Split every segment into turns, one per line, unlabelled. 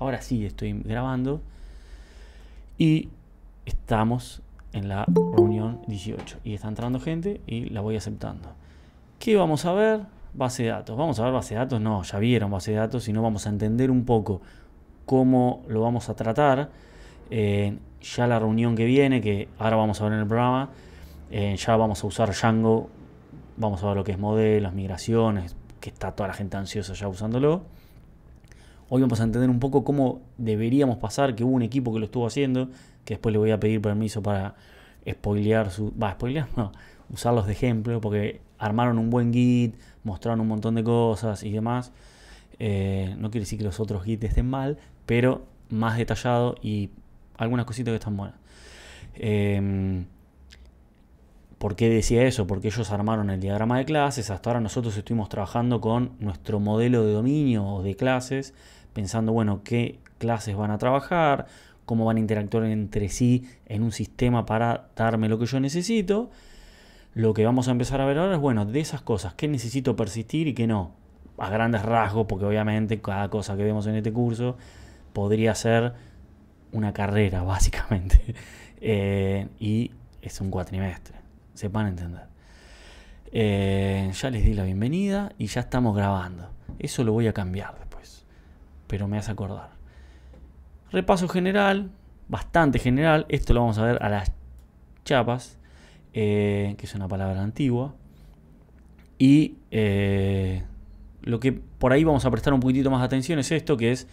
Ahora sí estoy grabando y estamos en la reunión 18 y está entrando gente y la voy aceptando. ¿Qué vamos a ver? Base de datos. ¿Vamos a ver base de datos? No, ya vieron base de datos, sino vamos a entender un poco cómo lo vamos a tratar. Ya la reunión que viene, que ahora vamos a ver en el programa, ya vamos a usar Django, vamos a ver lo que es modelos, migraciones, que está toda la gente ansiosa ya usándolo. Hoy vamos a entender un poco cómo deberíamos pasar, que hubo un equipo que lo estuvo haciendo, que después le voy a pedir permiso para spoilear spoilear, no, usarlos de ejemplo, porque armaron un buen Git, mostraron un montón de cosas y demás. No quiere decir que los otros Git estén mal, pero más detallado y algunas cositas que están buenas. ¿Por qué decía eso? Porque ellos armaron el diagrama de clases. Hasta ahora nosotros estuvimos trabajando con nuestro modelo de dominio o de clases, pensando, bueno, qué clases van a trabajar, cómo van a interactuar entre sí en un sistema para darme lo que yo necesito. Lo que vamos a empezar a ver ahora es, bueno, de esas cosas, qué necesito persistir y qué no. A grandes rasgos, porque obviamente cada cosa que vemos en este curso podría ser una carrera, básicamente. Y es un cuatrimestre. Sepan entender. Ya les di la bienvenida y ya estamos grabando. Eso lo voy a cambiar después, pero me hace acordar. Repaso general, bastante general. Esto lo vamos a ver a las chapas, que es una palabra antigua. Y lo que por ahí vamos a prestar un poquitito más atención es esto, que es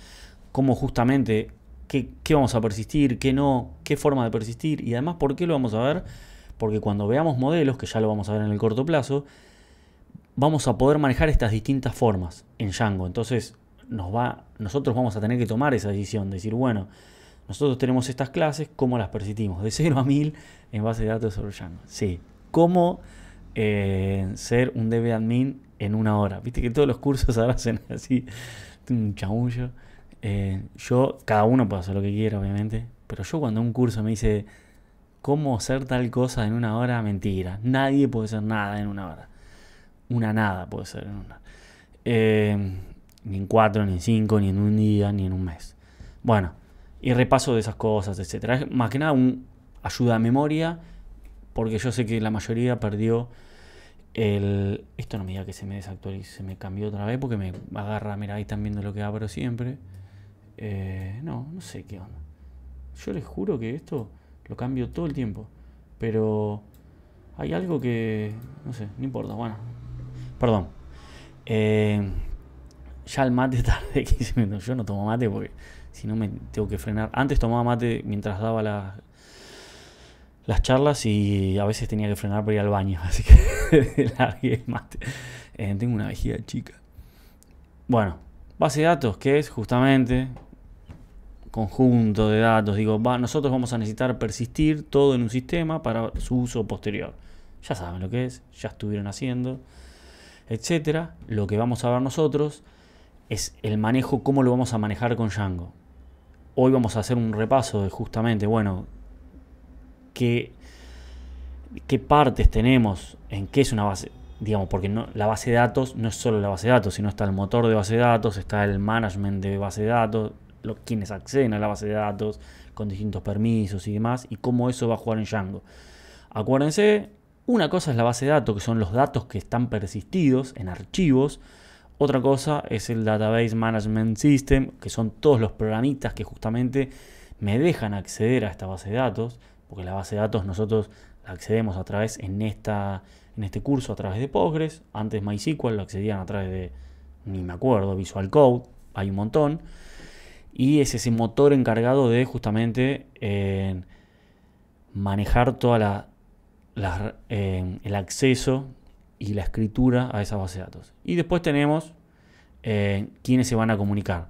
cómo justamente qué vamos a persistir, qué no, qué forma de persistir y además por qué lo vamos a ver. Porque cuando veamos modelos, que ya lo vamos a ver en el corto plazo, vamos a poder manejar estas distintas formas en Django. Entonces nosotros vamos a tener que tomar esa decisión, decir, bueno, nosotros tenemos estas clases, ¿cómo las persistimos? De 0 a 1000 en base de datos sobre Django. Sí, ¿cómo ser un DB admin en una hora? Viste que todos los cursos ahora hacen así, un chamullo. Yo, cada uno puede hacer lo que quiera, obviamente, pero yo cuando un curso me dice cómo hacer tal cosa en una hora, mentira. Nadie puede hacer nada en una hora. Una nada puede ser en una. Ni en 4, ni en 5, ni en un día, ni en un mes. Bueno, y repaso de esas cosas, etcétera. Es más que nada un ayuda a memoria, porque yo sé que la mayoría perdió el... Esto no me diga que se me desactualice, se me cambió otra vez, porque me agarra, mira, ahí están viendo lo que abro siempre. No sé qué onda. Yo les juro que esto lo cambio todo el tiempo. Pero hay algo que... no sé, no importa. Bueno, perdón. Ya el mate tarde 15 minutos. Yo no tomo mate porque si no me tengo que frenar. Antes tomaba mate mientras daba las charlas y a veces tenía que frenar para ir al baño. Así que largué el mate. Tengo una vejiga chica. Bueno, base de datos, que es justamente conjunto de datos. Digo, nosotros vamos a necesitar persistir todo en un sistema para su uso posterior. Ya saben lo que es, ya estuvieron haciendo, etcétera. Lo que vamos a ver nosotros es el manejo, cómo lo vamos a manejar con Django. Hoy vamos a hacer un repaso de justamente, bueno, qué partes tenemos, en qué es una base, digamos, porque no, la base de datos no es solo la base de datos, sino está el motor de base de datos, está el management de base de datos, quienes acceden a la base de datos con distintos permisos y demás, y cómo eso va a jugar en Django. Acuérdense, una cosa es la base de datos, que son los datos que están persistidos en archivos. Otra cosa es el Database Management System, que son todos los programitas que justamente me dejan acceder a esta base de datos, porque la base de datos nosotros la accedemos a través en este curso a través de Postgres. Antes MySQL lo accedían a través de, ni me acuerdo, Visual Code, hay un montón. Y es ese motor encargado de justamente manejar toda el acceso y la escritura a esa base de datos. Y después tenemos quiénes se van a comunicar.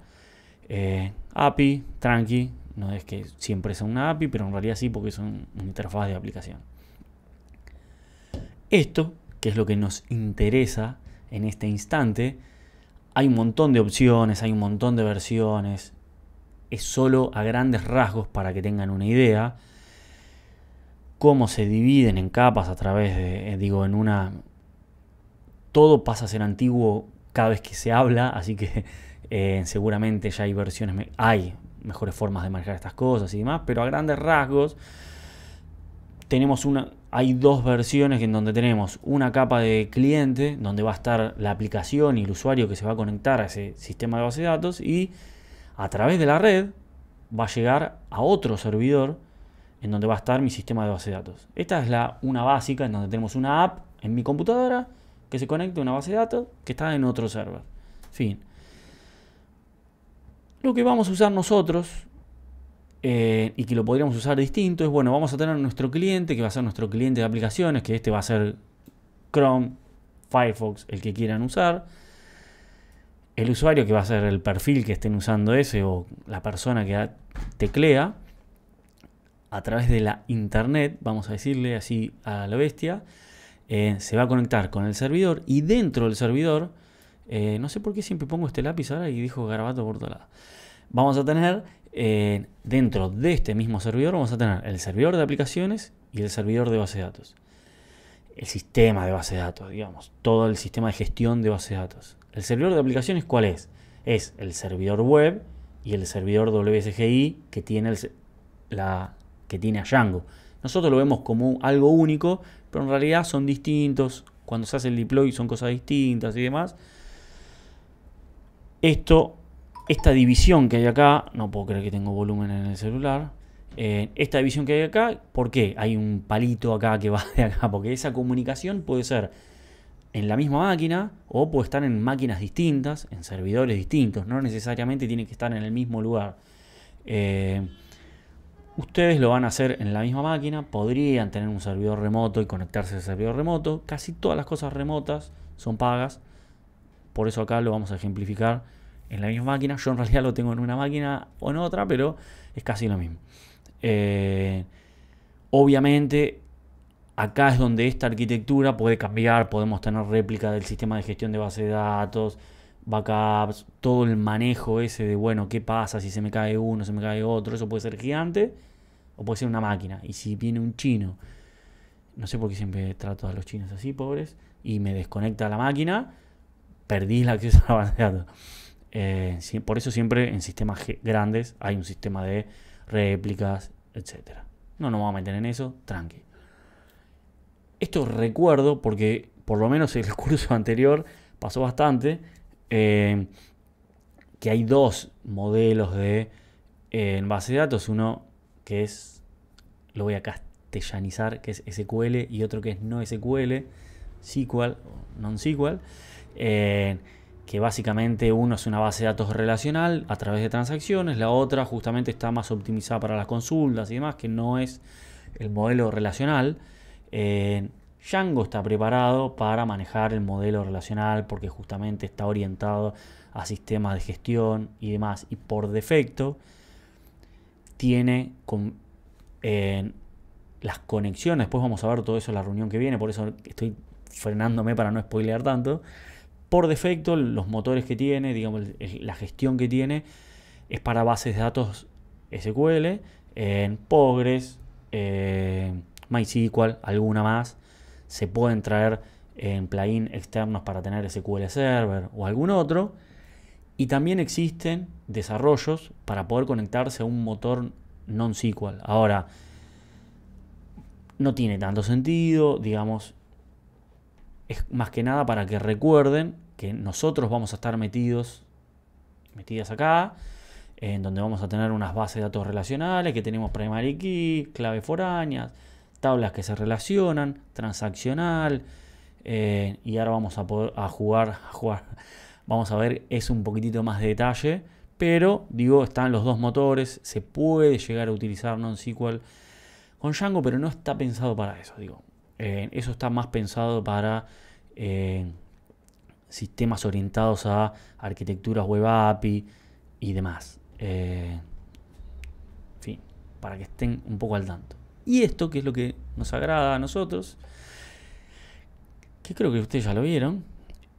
API, tranqui, no es que siempre sea una API, pero en realidad sí, porque es una interfaz de aplicación. Esto, que es lo que nos interesa en este instante, hay un montón de opciones, hay un montón de versiones. Es solo a grandes rasgos para que tengan una idea cómo se dividen en capas a través de, en una... Todo pasa a ser antiguo cada vez que se habla, así que Seguramente ya hay versiones, hay mejores formas de manejar estas cosas y demás, pero a grandes rasgos hay dos versiones en donde tenemos una capa de cliente, donde va a estar la aplicación y el usuario que se va a conectar a ese sistema de base de datos, y a través de la red va a llegar a otro servidor en donde va a estar mi sistema de base de datos. Esta es una básica, en donde tenemos una app en mi computadora que se conecta a una base de datos que está en otro server. Fin. Lo que vamos a usar nosotros, y que lo podríamos usar distinto, es, bueno, vamos a tener nuestro cliente, que va a ser nuestro cliente de aplicaciones, que este va a ser Chrome, Firefox, el que quieran usar. El usuario, que va a ser el perfil que estén usando ese, o la persona que teclea. A través de la internet, vamos a decirle así a la bestia, se va a conectar con el servidor, y dentro del servidor, no sé por qué siempre pongo este lápiz ahora y dijo garabato por todo lado. Vamos a tener, dentro de este mismo servidor, vamos a tener el servidor de aplicaciones y el servidor de base de datos. El sistema de base de datos, digamos, todo el sistema de gestión de base de datos. El servidor de aplicaciones, ¿cuál es? Es el servidor web y el servidor WSGI que tiene que tiene a Django. Nosotros lo vemos como algo único, pero en realidad son distintos. Cuando se hace el deploy son cosas distintas y demás. Esta división que hay acá, no puedo creer que tengo volumen en el celular. Esta división que hay acá, ¿por qué? Hay un palito acá que va de acá, porque esa comunicación puede ser en la misma máquina o puede estar en máquinas distintas, en servidores distintos, no necesariamente tiene que estar en el mismo lugar. Ustedes lo van a hacer en la misma máquina, podrían tener un servidor remoto y conectarse al servidor remoto. Casi todas las cosas remotas son pagas, por eso acá lo vamos a ejemplificar en la misma máquina. Yo en realidad lo tengo en una máquina o en otra, pero es casi lo mismo. Obviamente acá es donde esta arquitectura puede cambiar, podemos tener réplica del sistema de gestión de base de datos, backups, todo el manejo ese de, bueno, qué pasa si se me cae uno, se me cae otro. Eso puede ser gigante o puede ser una máquina. Y si viene un chino, no sé por qué siempre trato a los chinos así, pobres, y me desconecta la máquina, perdí el acceso a la base de datos. Por eso siempre en sistemas grandes hay un sistema de réplicas, etcétera. No nos vamos a meter en eso, tranqui. Esto recuerdo porque por lo menos en el curso anterior pasó bastante, que hay dos modelos de base de datos. Uno que es, lo voy a castellanizar, que es SQL, y otro que es no SQL, SQL, non-SQL, que básicamente uno es una base de datos relacional a través de transacciones, la otra justamente está más optimizada para las consultas y demás, que no es el modelo relacional. Django está preparado para manejar el modelo relacional porque justamente está orientado a sistemas de gestión y demás, y por defecto tiene las conexiones. Después vamos a ver todo eso en la reunión que viene, por eso estoy frenándome para no spoilear tanto. Por defecto los motores que tiene, digamos, la gestión que tiene es para bases de datos SQL, en Postgres, MySQL, alguna más. Se pueden traer en plugins externos para tener SQL Server o algún otro. Y también existen desarrollos para poder conectarse a un motor non-SQL. Ahora, no tiene tanto sentido, digamos, es más que nada para que recuerden que nosotros vamos a estar metidas acá, en donde vamos a tener unas bases de datos relacionales, que tenemos primary key, claves foráneas, tablas que se relacionan, transaccional, y ahora vamos a poder jugar, vamos a ver, es un poquitito más de detalle, pero digo, están los dos motores, se puede llegar a utilizar non-SQL con Django, pero no está pensado para eso, digo. Eso está más pensado para sistemas orientados a arquitecturas web API y demás. En fin, para que estén un poco al tanto. Y esto, que es lo que nos agrada a nosotros, que creo que ustedes ya lo vieron,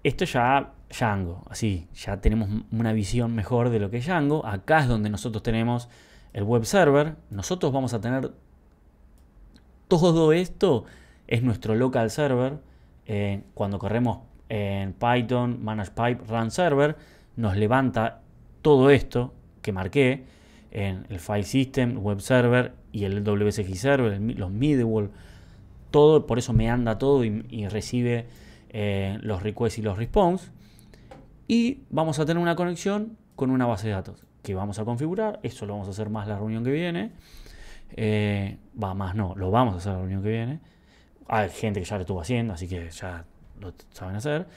esto ya Django, así, ya tenemos una visión mejor de lo que es Django. Acá es donde nosotros tenemos el web server. Nosotros vamos a tener todo esto, es nuestro local server. Cuando corremos en Python, manage pipe, run server, nos levanta todo esto que marqué en el File System, Web Server y el WSGI Server, los middleware, todo, por eso me anda todo y recibe los requests y los response. Y vamos a tener una conexión con una base de datos que vamos a configurar. Eso lo vamos a hacer más la reunión que viene. Lo vamos a hacer la reunión que viene. Hay gente que ya lo estuvo haciendo, así que ya lo saben hacer.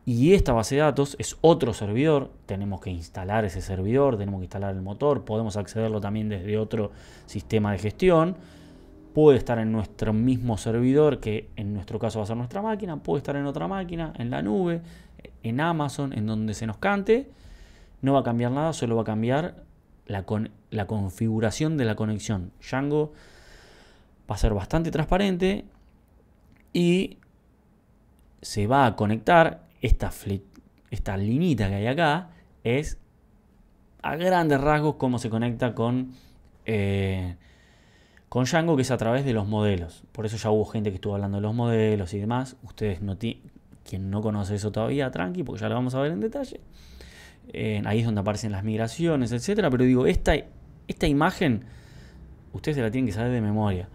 Y esta base de datos es otro servidor. Tenemos que instalar ese servidor, tenemos que instalar el motor. Podemos accederlo también desde otro sistema de gestión. Puede estar en nuestro mismo servidor, que en nuestro caso va a ser nuestra máquina. Puede estar en otra máquina, en la nube, en Amazon, en donde se nos cante. No va a cambiar nada, solo va a cambiar la configuración de la conexión. Django va a ser bastante transparente y se va a conectar. Esta linita que hay acá es a grandes rasgos cómo se conecta con Django, que es a través de los modelos. Por eso ya hubo gente que estuvo hablando de los modelos y demás. Ustedes quien no conoce eso todavía, tranqui, porque ya lo vamos a ver en detalle. Ahí es donde aparecen las migraciones, etcétera. Pero digo, esta imagen ustedes se la tienen que saber de memoria.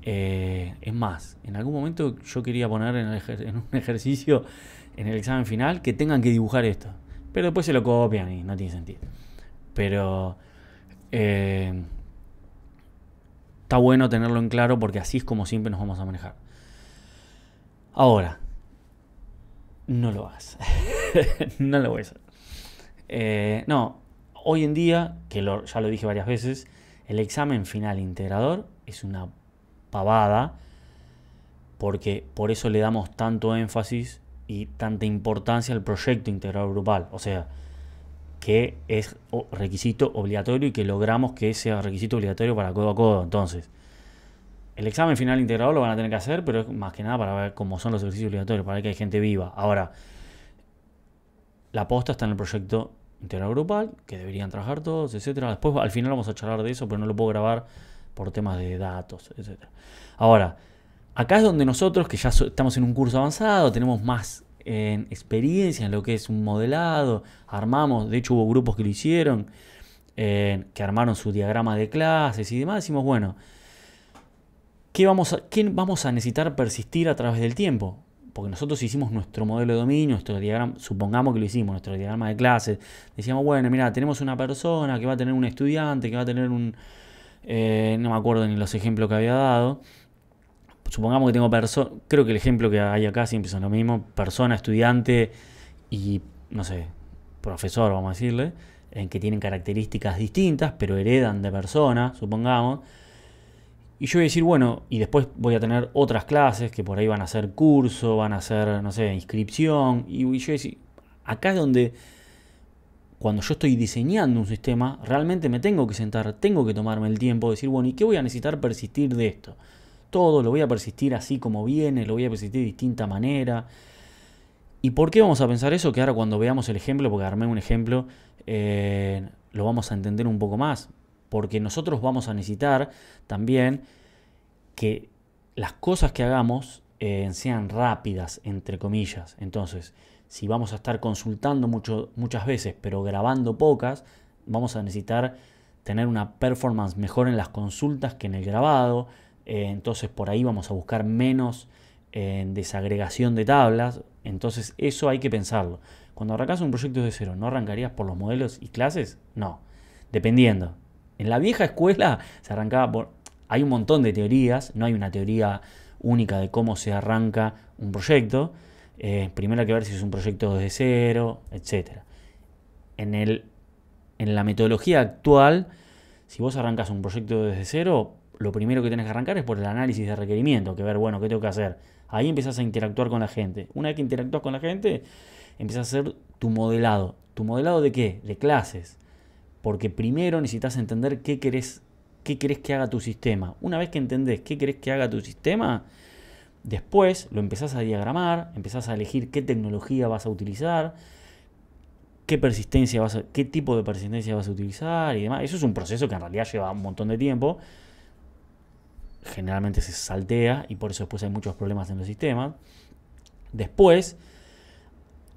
Es más, en algún momento yo quería poner en un ejercicio en el examen final que tengan que dibujar esto, pero después se lo copian y no tiene sentido. Pero está bueno tenerlo en claro porque así es como siempre nos vamos a manejar. Ahora, no lo hagas. No lo voy a hacer. No, hoy en día, que ya lo dije varias veces, el examen final integrador es una pavada, porque por eso le damos tanto énfasis y tanta importancia al proyecto integrador grupal. O sea, que es requisito obligatorio y que logramos que sea requisito obligatorio para codo a codo. Entonces, el examen final integrador lo van a tener que hacer, pero es más que nada para ver cómo son los ejercicios obligatorios, para ver que hay gente viva. Ahora, la posta está en el proyecto integrador grupal, que deberían trabajar todos, etcétera. Después al final vamos a charlar de eso, pero no lo puedo grabar por temas de datos, etcétera. Ahora, acá es donde nosotros, que ya estamos en un curso avanzado, tenemos más experiencia en lo que es un modelado, armamos, de hecho hubo grupos que lo hicieron, que armaron su diagrama de clases y demás. Decimos, bueno, ¿qué vamos a necesitar persistir a través del tiempo? Porque nosotros hicimos nuestro modelo de dominio, nuestro diagrama, supongamos que lo hicimos, nuestro diagrama de clases. Decíamos, bueno, mira, tenemos una persona que va a tener un estudiante, que va a tener un... no me acuerdo ni los ejemplos que había dado. Supongamos que tengo creo que el ejemplo que hay acá siempre son lo mismo: persona, estudiante y, no sé, profesor, vamos a decirle, en que tienen características distintas, pero heredan de persona, supongamos. Y yo voy a decir, bueno, y después voy a tener otras clases que por ahí van a ser curso, van a ser, no sé, inscripción. Y yo voy a decir, acá es donde, cuando yo estoy diseñando un sistema, realmente me tengo que sentar, tengo que tomarme el tiempo de decir, bueno, ¿y qué voy a necesitar persistir de esto? Todo lo voy a persistir así como viene, lo voy a persistir de distinta manera. ¿Y por qué vamos a pensar eso? Que ahora cuando veamos el ejemplo, porque armé un ejemplo, lo vamos a entender un poco más. Porque nosotros vamos a necesitar también que las cosas que hagamos sean rápidas, entre comillas. Entonces, si vamos a estar consultando muchas veces, pero grabando pocas, vamos a necesitar tener una performance mejor en las consultas que en el grabado. Entonces, por ahí vamos a buscar menos desagregación de tablas. Entonces, eso hay que pensarlo. Cuando arrancas un proyecto de cero, ¿no arrancarías por los modelos y clases? No, dependiendo. En la vieja escuela se arrancaba por... Hay un montón de teorías, no hay una teoría única de cómo se arranca un proyecto. Primero hay que ver si es un proyecto desde cero, etc. En la metodología actual, si vos arrancas un proyecto desde cero, lo primero que tenés que arrancar es por el análisis de requerimiento, que ver, bueno, ¿qué tengo que hacer? Ahí empiezas a interactuar con la gente. Una vez que interactúas con la gente, empiezas a hacer tu modelado. ¿Tu modelado de qué? De clases. Porque primero necesitas entender qué querés que haga tu sistema. Una vez que entendés qué querés que haga tu sistema, después lo empezás a diagramar, empezás a elegir qué tecnología vas a utilizar, qué tipo de persistencia vas a utilizar y demás. Eso es un proceso que en realidad lleva un montón de tiempo. Generalmente se saltea y por eso después hay muchos problemas en los sistemas. Después,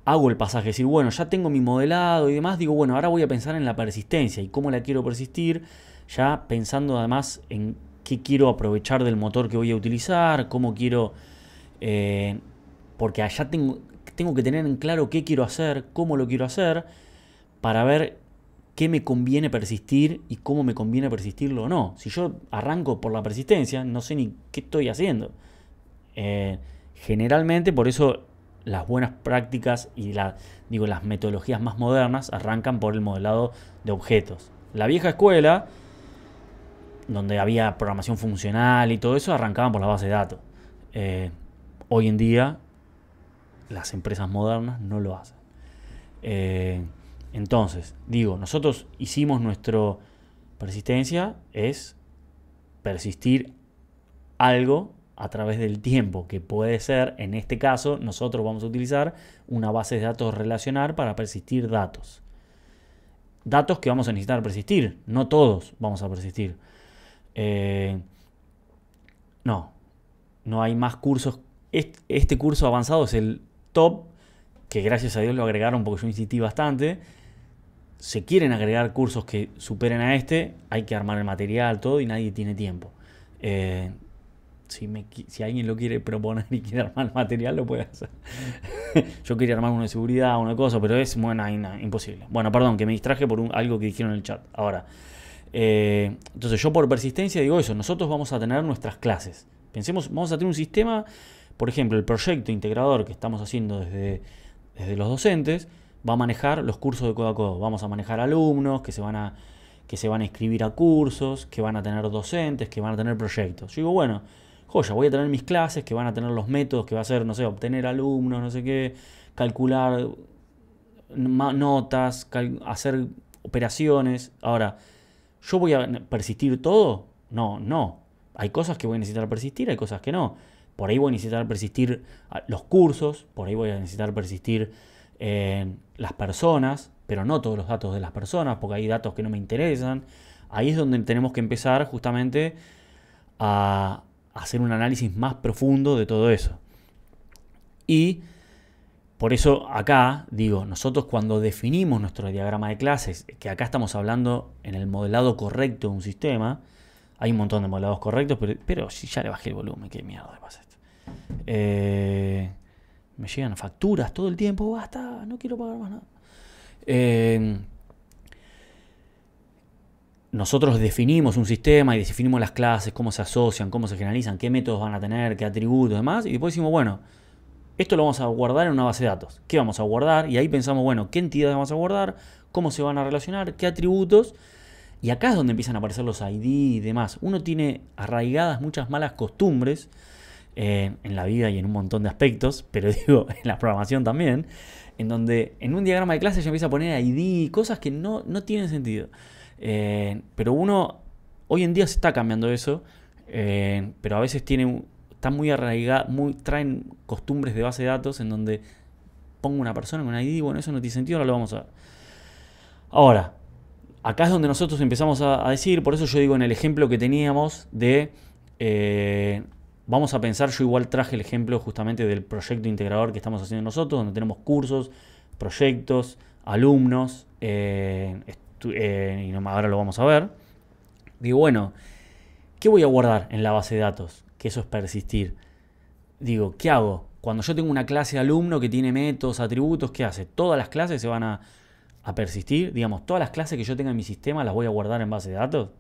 hago el pasaje, es decir, bueno, ya tengo mi modelado y demás, digo, bueno, ahora voy a pensar en la persistencia y cómo la quiero persistir, ya pensando además en qué quiero aprovechar del motor que voy a utilizar, cómo quiero, porque allá tengo que tener en claro qué quiero hacer, cómo lo quiero hacer, para ver qué me conviene persistir y cómo me conviene persistirlo o no. Si yo arranco por la persistencia, no sé ni qué estoy haciendo. Generalmente, por eso las buenas prácticas y las metodologías más modernas arrancan por el modelado de objetos. La vieja escuela, donde había programación funcional y todo eso, arrancaban por la base de datos. Hoy en día, las empresas modernas no lo hacen. Entonces, nosotros hicimos nuestra persistencia, es persistir algo a través del tiempo, que puede ser, en este caso, nosotros vamos a utilizar una base de datos relacional para persistir datos. Datos que vamos a necesitar persistir, no todos vamos a persistir. No hay más cursos. Este curso avanzado es el top, que gracias a Dios lo agregaron porque yo insistí bastante. Se quieren agregar cursos que superen a este, hay que armar el material, todo, y nadie tiene tiempo. Si alguien lo quiere proponer y quiere armar el material, lo puede hacer. Yo quería armar uno de seguridad, una cosa, pero es imposible. Bueno, perdón, que me distraje por algo que dijeron en el chat. Ahora, entonces yo por persistencia digo eso, nosotros vamos a tener nuestras clases. Pensemos, vamos a tener un sistema, por ejemplo, el proyecto integrador que estamos haciendo desde los docentes, va a manejar los cursos de codo a codo. Vamos a manejar alumnos que se van a inscribir a cursos, que van a tener docentes, que van a tener proyectos. Yo digo, bueno, joya, voy a tener mis clases que van a tener los métodos que va a ser, no sé, obtener alumnos, no sé qué, calcular notas, hacer operaciones. Ahora, ¿yo voy a persistir todo? No. Hay cosas que voy a necesitar persistir, hay cosas que no. Por ahí voy a necesitar persistir los cursos, por ahí voy a necesitar persistir las personas, pero no todos los datos de las personas, porque hay datos que no me interesan. Ahí es donde tenemos que empezar justamente a hacer un análisis más profundo de todo eso. Y por eso acá digo, nosotros cuando definimos nuestro diagrama de clases, que acá estamos hablando en el modelado correcto de un sistema, hay un montón de modelados correctos, pero si ya le bajé el volumen, qué mierda pasa esto. Me llegan facturas todo el tiempo, basta, no quiero pagar más nada. Nosotros definimos un sistema y definimos las clases, cómo se asocian, cómo se generalizan, qué métodos van a tener, qué atributos y demás, y después decimos, bueno, esto lo vamos a guardar en una base de datos. ¿Qué vamos a guardar? Y ahí pensamos, bueno, ¿qué entidades vamos a guardar? ¿Cómo se van a relacionar? ¿Qué atributos? Y acá es donde empiezan a aparecer los ID y demás. Uno tiene arraigadas muchas malas costumbres en la vida y en un montón de aspectos, pero digo, en la programación también, en donde en un diagrama de clase ya empieza a poner ID, cosas que no tienen sentido. Pero uno, hoy en día se está cambiando eso, pero a veces están muy arraigadas, traen costumbres de base de datos en donde pongo una persona con ID, bueno, eso no tiene sentido, ahora lo vamos a ver. Ahora, acá es donde nosotros empezamos a decir, por eso yo digo en el ejemplo que teníamos de, vamos a pensar, yo igual traje el ejemplo justamente del proyecto integrador que estamos haciendo nosotros, donde tenemos cursos, proyectos, alumnos, y ahora lo vamos a ver. Digo, bueno, ¿qué voy a guardar en la base de datos? Que eso es persistir. Digo, ¿qué hago? Cuando yo tengo una clase de alumno que tiene métodos, atributos, ¿qué hace? ¿Todas las clases se van a persistir? Digamos, ¿todas las clases que yo tenga en mi sistema las voy a guardar en base de datos?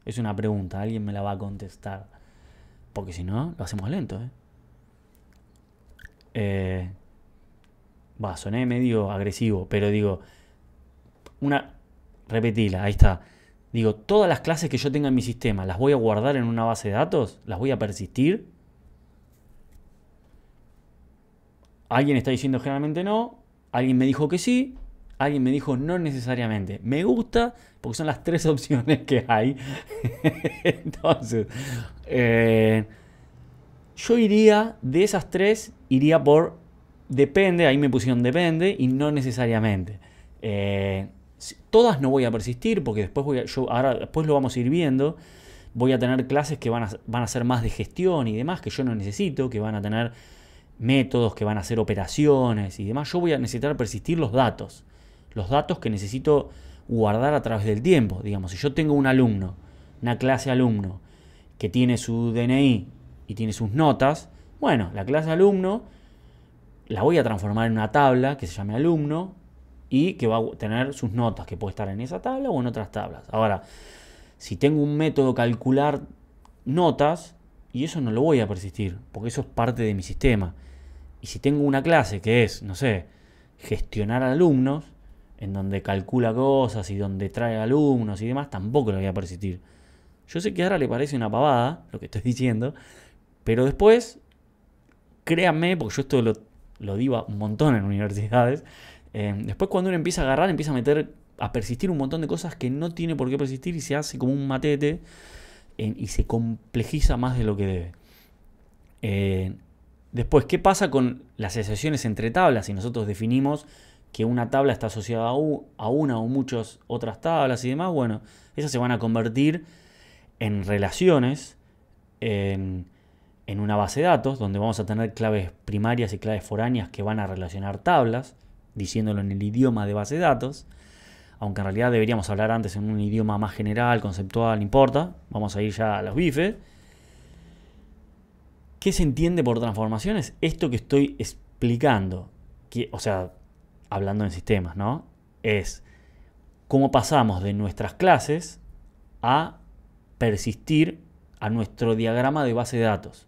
Es una pregunta, alguien me la va a contestar. Porque si no, lo hacemos lento, soné medio agresivo, pero digo, repetila, ahí está. Digo, todas las clases que yo tenga en mi sistema, ¿las voy a guardar en una base de datos? ¿Las voy a persistir? Alguien está diciendo generalmente no, alguien me dijo que sí, alguien me dijo no necesariamente. Me gusta porque son las tres opciones que hay. Entonces, yo iría, de esas tres, iría por depende, ahí me pusieron depende y no necesariamente. Todas no voy a persistir porque después después lo vamos a ir viendo. Voy a tener clases que van a ser más de gestión y demás, que yo no necesito, que van a tener métodos que van a hacer operaciones y demás, yo voy a necesitar persistir los datos que necesito guardar a través del tiempo. Digamos, si yo tengo un alumno, una clase alumno, que tiene su DNI y tiene sus notas, bueno, la clase alumno la voy a transformar en una tabla que se llame alumno y que va a tener sus notas, que puede estar en esa tabla o en otras tablas. Ahora, si tengo un método calcular notas, y eso no lo voy a persistir, porque eso es parte de mi sistema. Y si tengo una clase que es, no sé, gestionar alumnos, en donde calcula cosas y donde trae alumnos y demás, tampoco lo voy a persistir. Yo sé que ahora le parece una pavada lo que estoy diciendo, pero después, créanme, porque yo esto lo digo un montón en universidades, después cuando uno empieza a agarrar, empieza a meter, a persistir un montón de cosas que no tiene por qué persistir y se hace como un matete y se complejiza más de lo que debe. Después, ¿qué pasa con las asociaciones entre tablas? Si nosotros definimos que una tabla está asociada a una o muchas otras tablas y demás, bueno, esas se van a convertir en relaciones en una base de datos, donde vamos a tener claves primarias y claves foráneas que van a relacionar tablas, diciéndolo en el idioma de base de datos, aunque en realidad deberíamos hablar antes en un idioma más general, conceptual, no importa, vamos a ir ya a los bifes. ¿Qué se entiende por transformaciones? Esto que estoy explicando, o sea, hablando en sistemas, ¿no? Es cómo pasamos de nuestras clases a persistir a nuestro diagrama de base de datos.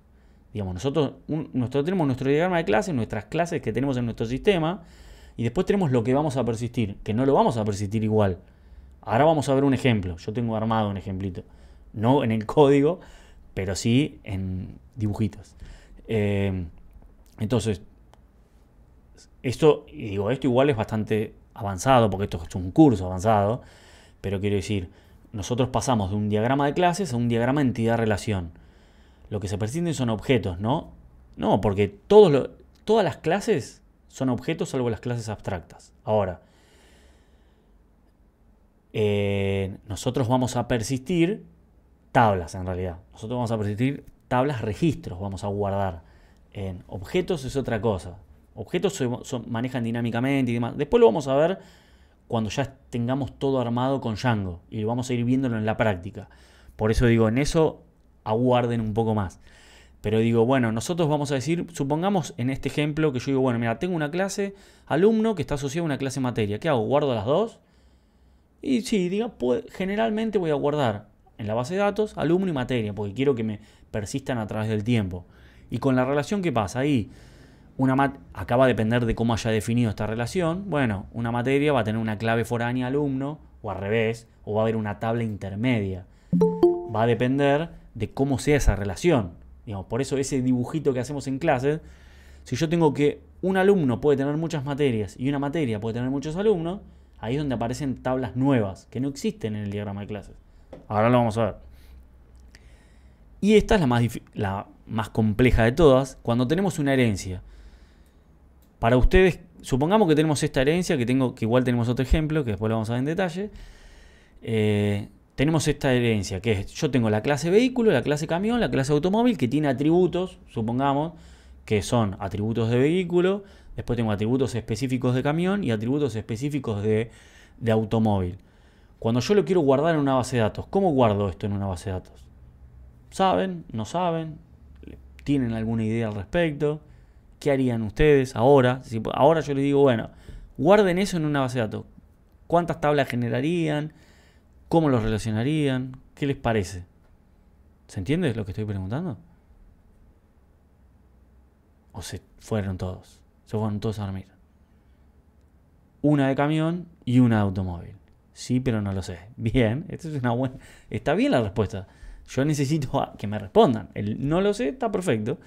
Digamos, nosotros tenemos nuestro diagrama de clases, nuestras clases que tenemos en nuestro sistema, y después tenemos lo que vamos a persistir, que no lo vamos a persistir igual. Ahora vamos a ver un ejemplo. Yo tengo armado un ejemplito. No en el código, pero sí en dibujitos. Entonces, esto igual es bastante avanzado, porque esto es un curso avanzado, pero quiero decir, nosotros pasamos de un diagrama de clases a un diagrama de entidad-relación. Lo que se persisten son objetos, ¿no? No, porque todas las clases son objetos salvo las clases abstractas. Ahora, nosotros vamos a persistir tablas en realidad. Nosotros vamos a persistir tablas, registros, vamos a guardar. Objetos es otra cosa. Objetos se manejan dinámicamente y demás. Después lo vamos a ver cuando ya tengamos todo armado con Django. Y vamos a ir viéndolo en la práctica. Por eso digo, en eso aguarden un poco más. Pero digo, bueno, nosotros vamos a decir, supongamos en este ejemplo que yo digo, bueno, mira, tengo una clase alumno que está asociada a una clase materia. ¿Qué hago? ¿Guardo las dos? Y sí, generalmente voy a guardar en la base de datos alumno y materia, porque quiero que me persistan a través del tiempo. Y con la relación, ¿qué pasa? Ahí acá va a depender de cómo haya definido esta relación. Bueno, una materia va a tener una clave foránea alumno, o al revés, o va a haber una tabla intermedia. Va a depender de cómo sea esa relación. Digamos, por eso ese dibujito que hacemos en clase, si yo tengo que un alumno puede tener muchas materias y una materia puede tener muchos alumnos, ahí es donde aparecen tablas nuevas que no existen en el diagrama de clases. Ahora lo vamos a ver. Y esta es la más compleja de todas, cuando tenemos una herencia. Para ustedes, supongamos que tenemos esta herencia, que igual tenemos otro ejemplo, que después lo vamos a ver en detalle. Tenemos esta herencia, que es, yo tengo la clase vehículo, la clase camión, la clase automóvil, que tiene atributos, supongamos, que son atributos de vehículo, después tengo atributos específicos de camión y atributos específicos de automóvil. Cuando yo lo quiero guardar en una base de datos, ¿cómo guardo esto en una base de datos? ¿Saben? ¿No saben? ¿Tienen alguna idea al respecto? ¿Qué harían ustedes ahora? Ahora yo les digo, bueno, guarden eso en una base de datos. ¿Cuántas tablas generarían? ¿Cómo los relacionarían? ¿Qué les parece? ¿Se entiende lo que estoy preguntando? ¿O se fueron todos? Se fueron todos a dormir. Una de camión y una de automóvil. Sí, pero no lo sé. Bien, esta es una buena. Está bien la respuesta. Yo necesito que me respondan. El no lo sé está perfecto.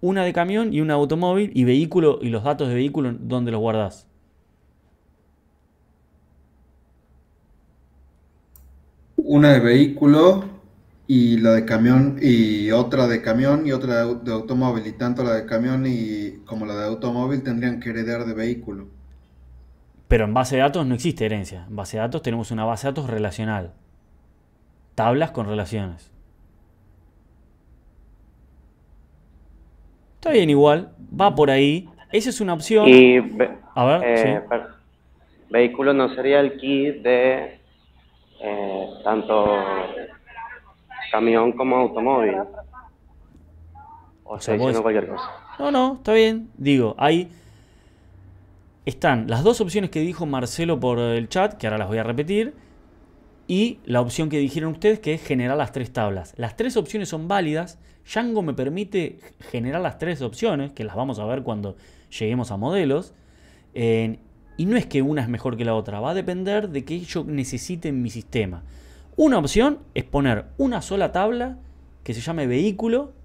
Una de camión y una de automóvil y vehículo y los datos de vehículo, ¿dónde los guardás?
Una de vehículo y la de camión y otra de camión y otra de automóvil. Y tanto la de camión como la de automóvil tendrían que heredar de vehículo.
Pero en base de datos no existe herencia. En base de datos tenemos una base de datos relacional. Tablas con relaciones. Está bien igual, va por ahí. Esa es una opción.
Y
A ver, sí.
vehículo no sería el key de tanto camión como automóvil. O
O sea,
estoy diciendo
vos...
cualquier cosa.
No, está bien. Digo, ahí están las dos opciones que dijo Marcelo por el chat, que ahora las voy a repetir, y la opción que dijeron ustedes, que es generar las tres tablas. Las tres opciones son válidas. Django me permite generar las tres opciones, que las vamos a ver cuando lleguemos a modelos. Y no es que una es mejor que la otra, va a depender de qué yo necesite en mi sistema. Una opción es poner una sola tabla que se llame vehículo,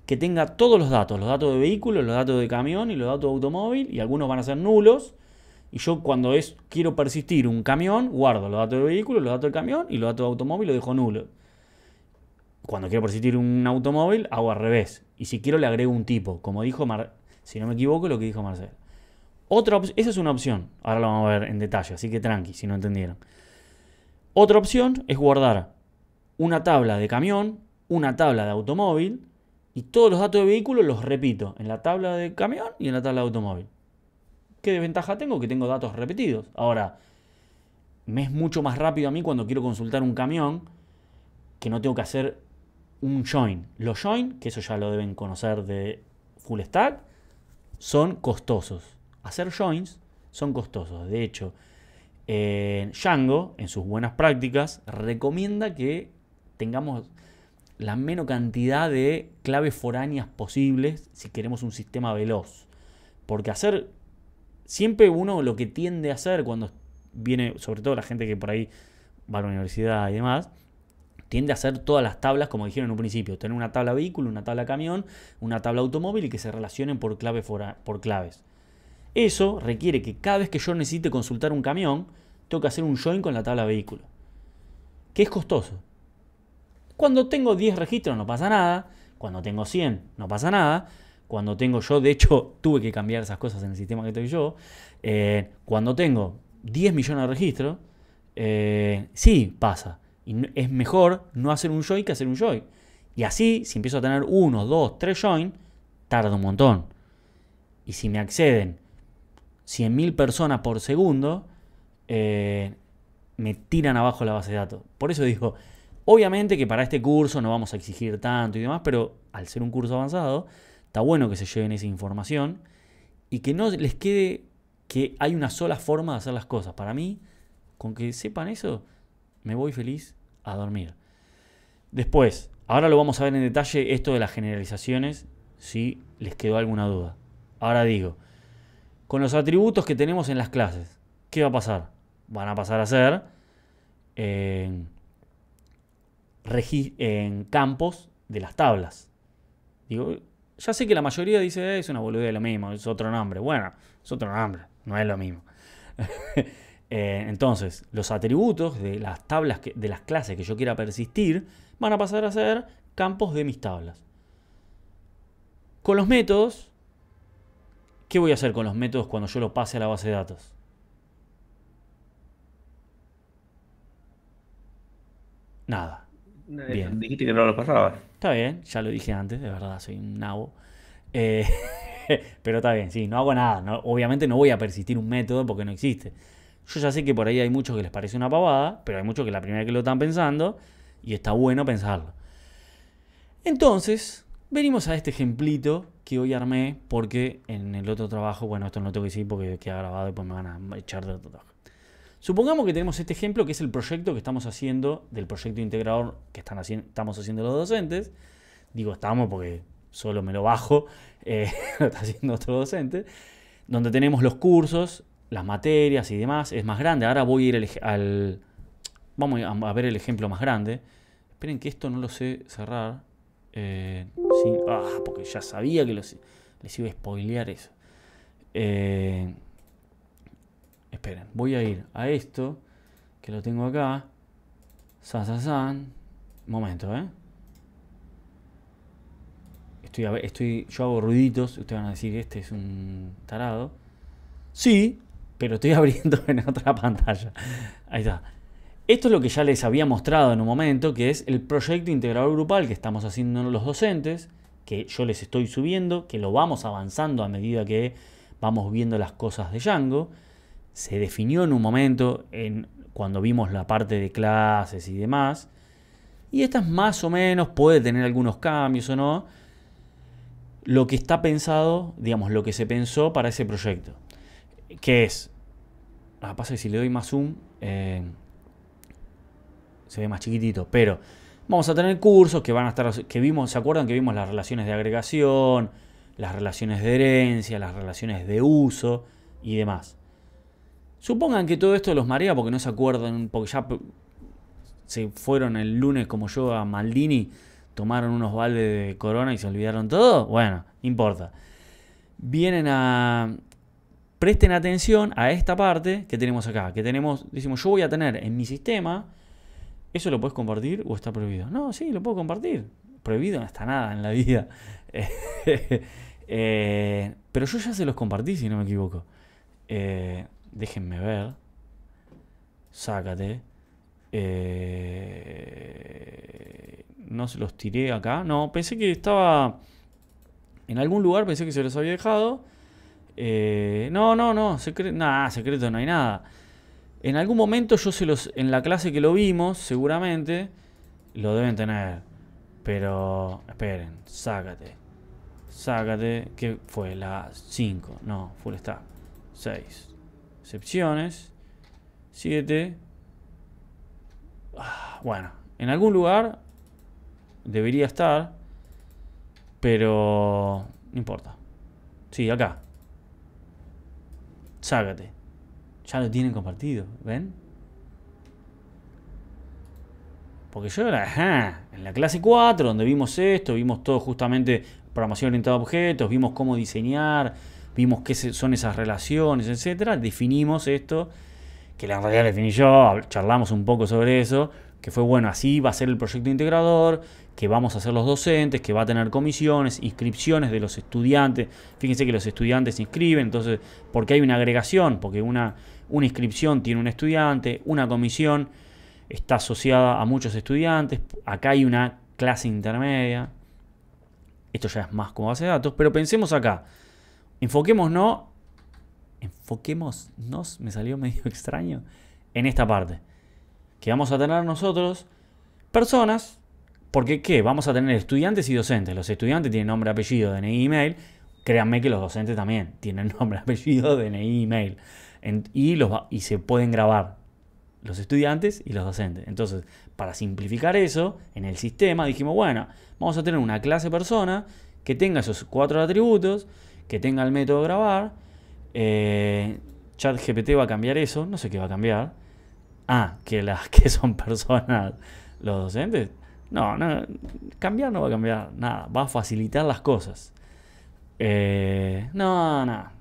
que tenga todos los datos de vehículo, los datos de camión y los datos de automóvil, y algunos van a ser nulos. Y yo cuando quiero persistir un camión, guardo los datos de vehículo, los datos del camión y los datos de automóvil los dejo nulos. Cuando quiero persistir un automóvil, hago al revés. Y si quiero le agrego un tipo, como dijo, si no me equivoco, lo que dijo Marcelo. Esa es una opción, ahora lo vamos a ver en detalle, así que tranqui, si no entendieron. Otra opción es guardar una tabla de camión, una tabla de automóvil, y todos los datos de vehículo los repito en la tabla de camión y en la tabla de automóvil. ¿Qué desventaja tengo? Que tengo datos repetidos. Ahora, me es mucho más rápido a mí cuando quiero consultar un camión, que no tengo que hacer un join. Los join, que eso ya lo deben conocer de Full Stack, son costosos. Hacer joins son costosos. De hecho, Django, en sus buenas prácticas, recomienda que tengamos la menor cantidad de claves foráneas posibles si queremos un sistema veloz. Porque siempre uno lo que tiende a hacer cuando viene, sobre todo la gente que por ahí va a la universidad y demás, tiende a hacer todas las tablas, como dijeron en un principio, tener una tabla vehículo, una tabla camión, una tabla automóvil y que se relacionen por claves. Eso requiere que cada vez que yo necesite consultar un camión, tengo que hacer un join con la tabla vehículo, que es costoso. Cuando tengo 10 registros no pasa nada, cuando tengo 100 no pasa nada, cuando tengo yo, de hecho, tuve que cambiar esas cosas en el sistema que estoy yo, cuando tengo 10 millones de registros, sí pasa. Y es mejor no hacer un join que hacer un join. Y así, si empiezo a tener 1, 2, 3 join, tarda un montón. Y si me acceden 100.000 personas por segundo, me tiran abajo la base de datos. Por eso digo, obviamente que para este curso no vamos a exigir tanto y demás, pero al ser un curso avanzado, está bueno que se lleven esa información y que no les quede que hay una sola forma de hacer las cosas. Para mí, con que sepan eso, me voy feliz a dormir. Después, ahora lo vamos a ver en detalle esto de las generalizaciones, si les quedó alguna duda. Ahora digo, con los atributos que tenemos en las clases, ¿qué va a pasar? Van a pasar a ser en campos de las tablas. Digo, ya sé que la mayoría dice, es una boludez de lo mismo, es otro nombre. Bueno, es otro nombre, no es lo mismo. Entonces, los atributos de las tablas, de las clases que yo quiera persistir, van a pasar a ser campos de mis tablas. Con los métodos, ¿qué voy a hacer con los métodos cuando yo lo pase a la base de datos? Nada.
Bien. Dijiste que no lo pasabas.
Está bien, ya lo dije antes, de verdad, soy un nabo. Pero está bien, sí, no hago nada. No, obviamente no voy a persistir un método porque no existe. Yo ya sé que por ahí hay muchos que les parece una pavada, pero hay muchos que la primera vez que lo están pensando y está bueno pensarlo. Entonces, venimos a este ejemplito que hoy armé porque en el otro trabajo, bueno, esto no lo tengo que decir porque queda grabado y después me van a echar de otro trabajo. Supongamos que tenemos este ejemplo que es el proyecto que estamos haciendo, del proyecto integrador que estamos haciendo los docentes. Digo estamos porque solo me lo bajo, lo está haciendo otro docente. Donde tenemos los cursos, las materias y demás, es más grande. Ahora voy a ir vamos a ver el ejemplo más grande. Esperen que esto no lo sé cerrar. Porque ya sabía que les iba a spoilear eso. Esperen, voy a ir a esto, que lo tengo acá. Momento, yo hago ruiditos, ustedes van a decir que este es un tarado. Sí, pero estoy abriendo en otra pantalla. Ahí está. Esto es lo que ya les había mostrado en un momento, que es el proyecto integrador grupal que estamos haciendo los docentes. que yo les estoy subiendo, que lo vamos avanzando a medida que vamos viendo las cosas de Django. Se definió en un momento cuando vimos la parte de clases y demás. Y esta es más o menos, puede tener algunos cambios o no, lo que está pensado, digamos, lo que se pensó para ese proyecto. Que es, pasa que si le doy más zoom, se ve más chiquitito, pero vamos a tener cursos que van a estar, que vimos, ¿se acuerdan que vimos las relaciones de agregación, las relaciones de herencia, las relaciones de uso y demás? Supongan que todo esto los marea porque no se acuerdan, porque ya se fueron el lunes como yo a Maldini, tomaron unos baldes de Corona y se olvidaron todo. Bueno, no importa. Presten atención a esta parte que tenemos acá, que tenemos, decimos, yo voy a tener en mi sistema, ¿eso lo puedes compartir o está prohibido? No, sí, lo puedo compartir. Prohibido no está nada en la vida. Pero yo ya se los compartí, si no me equivoco. Déjenme ver. Sácate. No se los tiré acá. No, pensé que estaba en algún lugar, pensé que se los había dejado. No. Secreto no hay nada. En algún momento en la clase que lo vimos, seguramente, lo deben tener. Pero, esperen, sácate. ¿Qué fue? La 5. No, full stack. 6. Excepciones. 7. Bueno, en algún lugar debería estar. Pero no importa. Sí, acá. Sácate. Ya lo tienen compartido, ¿ven? Porque yo en la clase 4, donde vimos esto, vimos todo justamente programación orientada a objetos, vimos cómo diseñar, vimos qué son esas relaciones, etcétera. Definimos esto, que en realidad definí yo, charlamos un poco sobre eso, que fue bueno, así va a ser el proyecto integrador, que vamos a hacer los docentes, que va a tener comisiones, inscripciones de los estudiantes. Fíjense que los estudiantes se inscriben, entonces, porque hay una agregación, porque una inscripción tiene un estudiante, una comisión está asociada a muchos estudiantes, acá hay una clase intermedia, esto ya es más como base de datos, pero pensemos acá, enfoquémonos, me salió medio extraño, en esta parte, que vamos a tener nosotros personas, porque ¿qué? Vamos a tener estudiantes y docentes. Los estudiantes tienen nombre, apellido, DNI, email. Créanme que los docentes también tienen nombre, apellido, DNI, email. Y se pueden grabar los estudiantes y los docentes. Entonces, para simplificar eso, en el sistema dijimos, bueno, vamos a tener una clase persona que tenga esos 4 atributos, que tenga el método grabar. ChatGPT va a cambiar eso, no sé qué va a cambiar. Que son personas los docentes. No, cambiar no va a cambiar nada, va a facilitar las cosas. No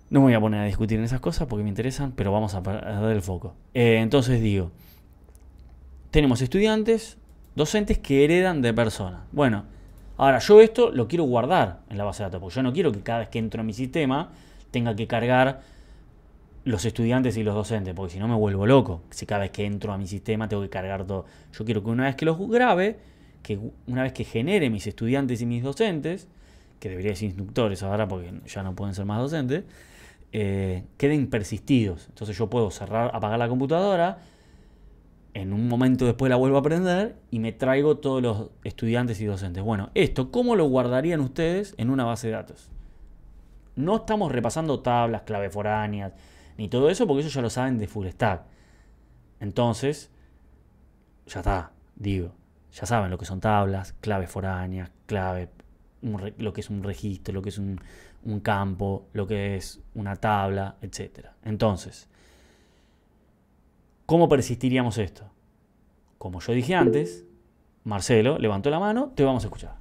me voy a poner a discutir en esas cosas porque me interesan, pero vamos a dar el foco. Entonces digo, tenemos estudiantes, docentes que heredan de personas. Bueno, ahora yo esto lo quiero guardar en la base de datos, porque yo no quiero que cada vez que entro a mi sistema tenga que cargar los estudiantes y los docentes, porque si no me vuelvo loco. Si cada vez que entro a mi sistema tengo que cargar todo. Yo quiero que una vez que los grabe, que una vez que genere mis estudiantes y mis docentes, que debería decir instructores ahora porque ya no pueden ser más docentes, queden persistidos. Entonces yo puedo apagar la computadora, en un momento después la vuelvo a prender y me traigo todos los estudiantes y docentes. Bueno, esto, ¿cómo lo guardarían ustedes en una base de datos? No estamos repasando tablas, claves foráneas, ni todo eso, porque eso ya lo saben de full stack. Entonces, ya está, ya saben lo que son tablas, claves foráneas, lo que es un registro, lo que es un campo, lo que es una tabla, etc. Entonces, ¿cómo persistiríamos esto? Como yo dije antes, Marcelo levantó la mano, te vamos a escuchar.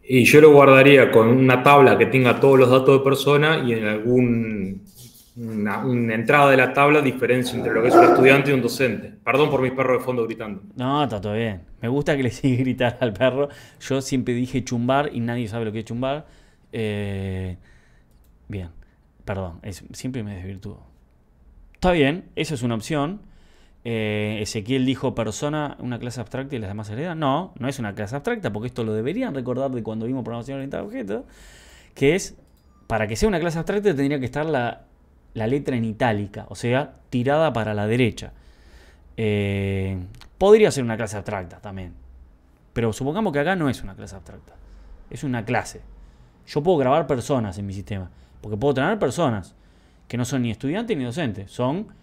Y yo lo guardaría con una tabla que tenga todos los datos de persona y en una entrada de la tabla diferencia entre lo que es un estudiante y un docente. Perdón por mis perros de fondo gritando.
No, está todo bien. Me gusta que le siga gritar al perro. Yo siempre dije chumbar y nadie sabe lo que es chumbar. Bien, perdón, siempre me desvirtúo. Está bien, esa es una opción. Ezequiel dijo persona, una clase abstracta y las demás heredan. No, no es una clase abstracta, porque esto lo deberían recordar de cuando vimos programación orientada a objetos, que es, para que sea una clase abstracta tendría que estar la letra en itálica, o sea, tirada para la derecha. Podría ser una clase abstracta también, pero supongamos que acá no es una clase abstracta, es una clase. Yo puedo grabar personas en mi sistema, porque puedo tener personas que no son ni estudiantes ni docentes, son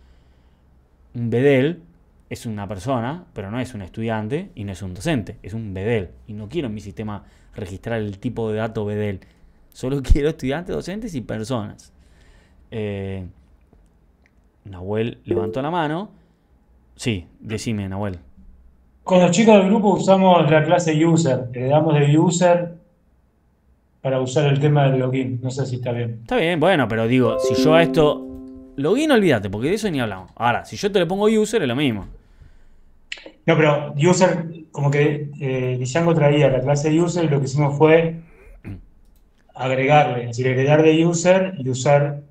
un bedel, es una persona, pero no es un estudiante y no es un docente, es un bedel. Y no quiero en mi sistema registrar el tipo de dato bedel, solo quiero estudiantes, docentes y personas. Nahuel levantó la mano. Sí, decime, Nahuel.
Con los chicos del grupo usamos la clase user, le damos de user para usar el tema del login. No sé si está bien.
Está bien, bueno, pero digo, si yo a esto... Login, olvídate, porque de eso ni hablamos. Ahora, si yo te le pongo user, es lo mismo.
No, pero user, como que Django traía la clase user y lo que hicimos fue agregarle, es decir, agregar de user y usar,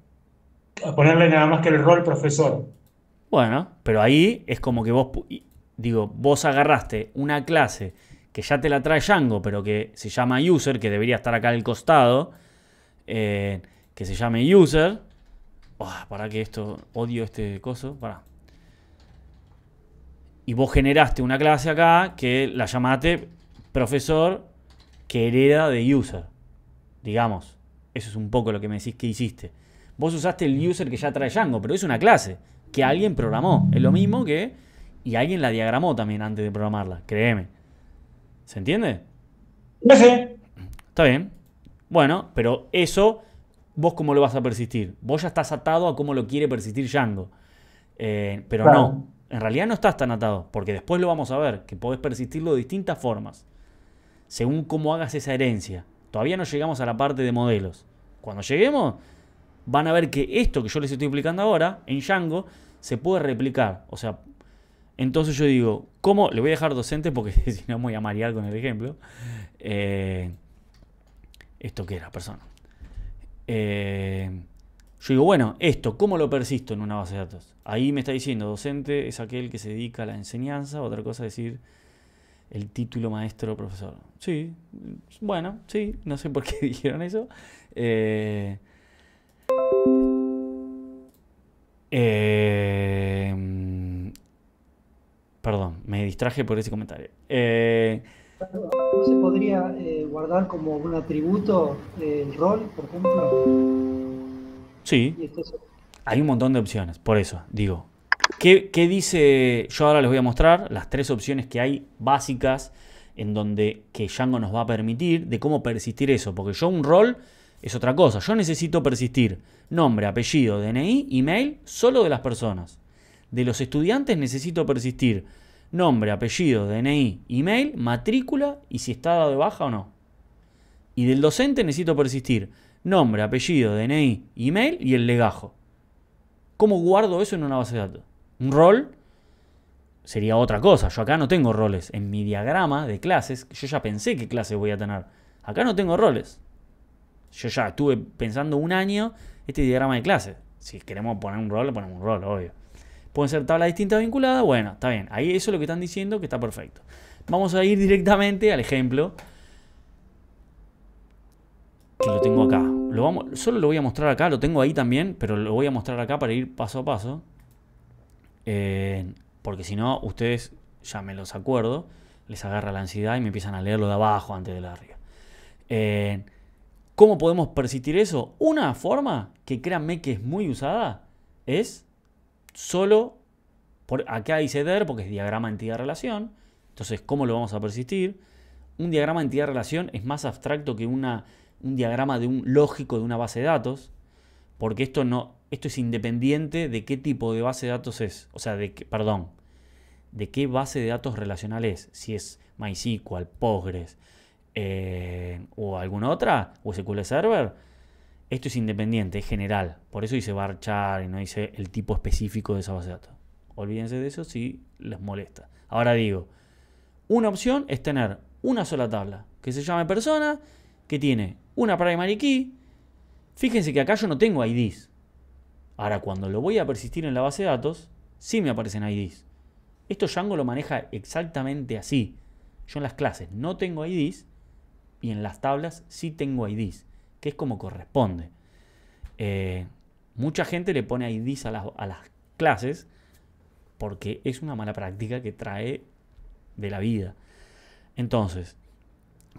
ponerle nada más que el rol profesor.
Bueno, pero ahí es como que vos agarraste una clase que ya te la trae Django, pero que se llama user, que debería estar acá al costado, que se llame user. Para que esto, odio este coso, para. Y vos generaste una clase acá que la llamaste profesor que hereda de user, digamos. Eso es un poco lo que me decís que hiciste. Vos usaste el user que ya trae Django, pero es una clase que alguien programó. Es lo mismo que... Y alguien la diagramó también antes de programarla, créeme. ¿Se entiende?
No sé.
Está bien. Bueno, pero eso... ¿Vos cómo lo vas a persistir? Vos ya estás atado a cómo lo quiere persistir Django. Pero
Claro.
no, en realidad no estás tan atado, porque después lo vamos a ver, que podés persistirlo de distintas formas, según cómo hagas esa herencia. Todavía no llegamos a la parte de modelos. Cuando lleguemos, van a ver que esto que yo les estoy explicando ahora, en Django, se puede replicar. O sea, entonces yo digo, ¿cómo? Le voy a dejar docente porque si no me voy a marear con el ejemplo. ¿Esto qué era, persona? Yo digo, bueno, esto, ¿cómo lo persisto en una base de datos? Ahí me está diciendo, docente es aquel que se dedica a la enseñanza, otra cosa es decir el título maestro profesor. Sí, bueno, sí, no sé por qué dijeron eso. Perdón, me distraje por ese comentario.
¿No se podría guardar como un atributo el rol, por ejemplo?
Sí,
Y esto
hay un montón de opciones, por eso digo. ¿Qué dice? Yo ahora les voy a mostrar las 3 opciones que hay básicas en donde que Django nos va a permitir de cómo persistir eso. Porque yo un rol es otra cosa. Yo necesito persistir nombre, apellido, DNI, email, solo de las personas. De los estudiantes necesito persistir nombre, apellido, DNI, email, matrícula y si está dado de baja o no. Y del docente necesito persistir nombre, apellido, DNI, email y el legajo. ¿Cómo guardo eso en una base de datos? Un rol sería otra cosa. Yo acá no tengo roles. En mi diagrama de clases, yo ya pensé qué clase voy a tener. Acá no tengo roles. Yo ya estuve pensando un año este diagrama de clases. Si queremos poner un rol, le ponemos un rol, obvio. Pueden ser tablas distintas vinculadas. Bueno, está bien. Ahí eso es lo que están diciendo, que está perfecto. Vamos a ir directamente al ejemplo. Que lo tengo acá. Solo lo voy a mostrar acá. Lo tengo ahí también, pero lo voy a mostrar acá para ir paso a paso. Porque si no, ustedes, ya me los acuerdo, les agarra la ansiedad y me empiezan a leerlo de abajo antes de la de arriba. ¿Cómo podemos persistir eso? Una forma que créanme que es muy usada es solo, acá dice DER porque es diagrama entidad-relación. Entonces, ¿cómo lo vamos a persistir? Un diagrama entidad-relación es más abstracto que un diagrama de un lógico de una base de datos, porque esto es independiente de qué tipo de base de datos es. O sea, de qué base de datos relacional es. Si es MySQL, Postgres o alguna otra, o SQL Server. Esto es independiente, es general. Por eso dice varchar y no dice el tipo específico de esa base de datos. Olvídense de eso si les molesta. Ahora digo, una opción es tener una sola tabla que se llame persona, que tiene una primary key. Fíjense que acá yo no tengo IDs. Ahora, cuando lo voy a persistir en la base de datos, sí me aparecen IDs. Esto Django lo maneja exactamente así. Yo en las clases no tengo IDs y en las tablas sí tengo IDs, que es como corresponde. Mucha gente le pone IDs a las clases porque es una mala práctica que trae de la vida. Entonces,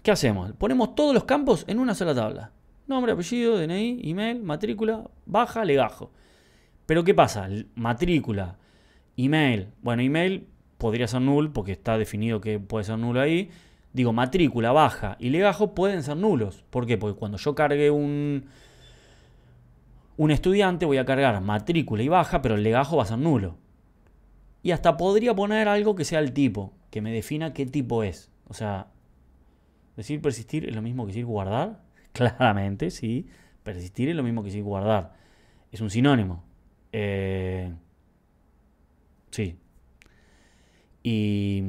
¿qué hacemos? Ponemos todos los campos en una sola tabla. Nombre, apellido, DNI, email, matrícula, baja, legajo. Pero ¿qué pasa? Matrícula, email. Bueno, email podría ser null porque está definido que puede ser nulo ahí. Digo, matrícula, baja y legajo pueden ser nulos. ¿Por qué? Porque cuando yo cargue un estudiante voy a cargar matrícula y baja, pero el legajo va a ser nulo. Y hasta podría poner algo que sea el tipo, que me defina qué tipo es. O sea, decir persistir es lo mismo que decir guardar. Claramente, sí. Persistir es lo mismo que decir guardar. Es un sinónimo. Sí. Y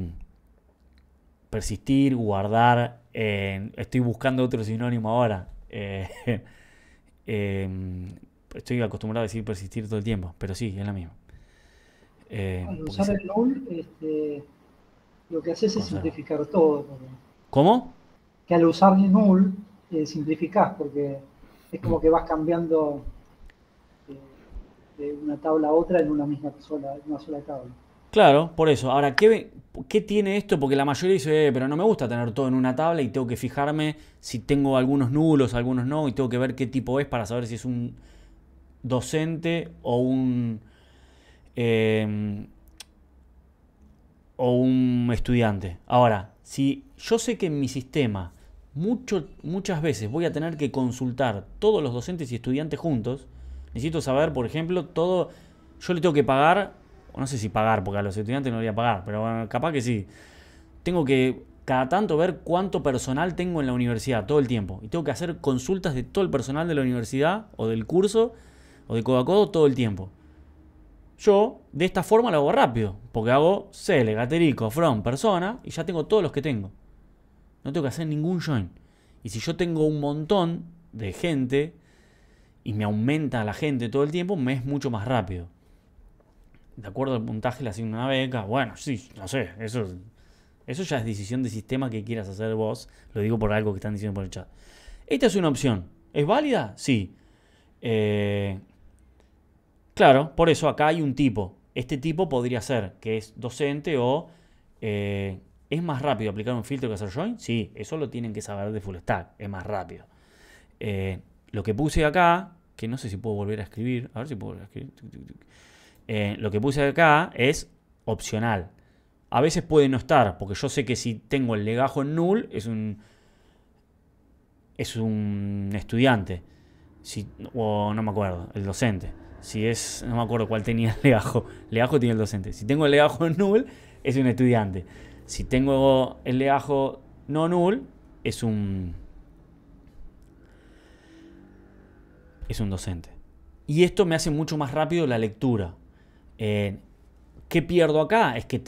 persistir, guardar. Estoy buscando otro sinónimo ahora. Estoy acostumbrado a decir persistir todo el tiempo, pero sí, es la misma.
Al usar el null, lo que haces es simplificar todo.
¿Cómo?
Que al usar el null, simplificás, porque es como que vas cambiando de una tabla a otra en una sola tabla.
Claro, por eso. Ahora, ¿qué tiene esto? Porque la mayoría dice, pero no me gusta tener todo en una tabla y tengo que fijarme si tengo algunos nulos, algunos no, y tengo que ver qué tipo es para saber si es un docente o un estudiante. Ahora, si yo sé que en mi sistema muchas veces voy a tener que consultar todos los docentes y estudiantes juntos, necesito saber, por ejemplo, todo. Yo le tengo que pagar, o no sé si pagar, porque a los estudiantes no le voy a pagar, pero bueno, capaz que sí. Tengo que cada tanto ver cuánto personal tengo en la universidad todo el tiempo. Y tengo que hacer consultas de todo el personal de la universidad, o del curso, o de codo a codo todo el tiempo. Yo, de esta forma, lo hago rápido, porque hago cele, gaterico, from, persona, y ya tengo todos los que tengo. No tengo que hacer ningún join. Y si yo tengo un montón de gente y me aumenta la gente todo el tiempo, me es mucho más rápido. De acuerdo al puntaje le asigno una beca. Bueno, sí, no sé. Eso ya es decisión de sistema que quieras hacer vos. Lo digo por algo que están diciendo por el chat. Esta es una opción. ¿Es válida? Sí. Claro, por eso acá hay un tipo. Este tipo podría ser que es docente o... ¿Es más rápido aplicar un filtro que hacer join? Sí, eso lo tienen que saber de full stack. Es más rápido. Lo que puse acá, que no sé si puedo volver a escribir. A ver si puedo volver a escribir. Lo que puse acá es opcional. A veces puede no estar, porque yo sé que si tengo el legajo en null, es un estudiante. O no me acuerdo, el docente. Si es, no me acuerdo cuál tenía el legajo. Legajo tiene el docente. Si tengo el legajo en null, es un estudiante. Si tengo el legajo no null, es un docente. Y esto me hace mucho más rápido la lectura. ¿Qué pierdo acá? Es que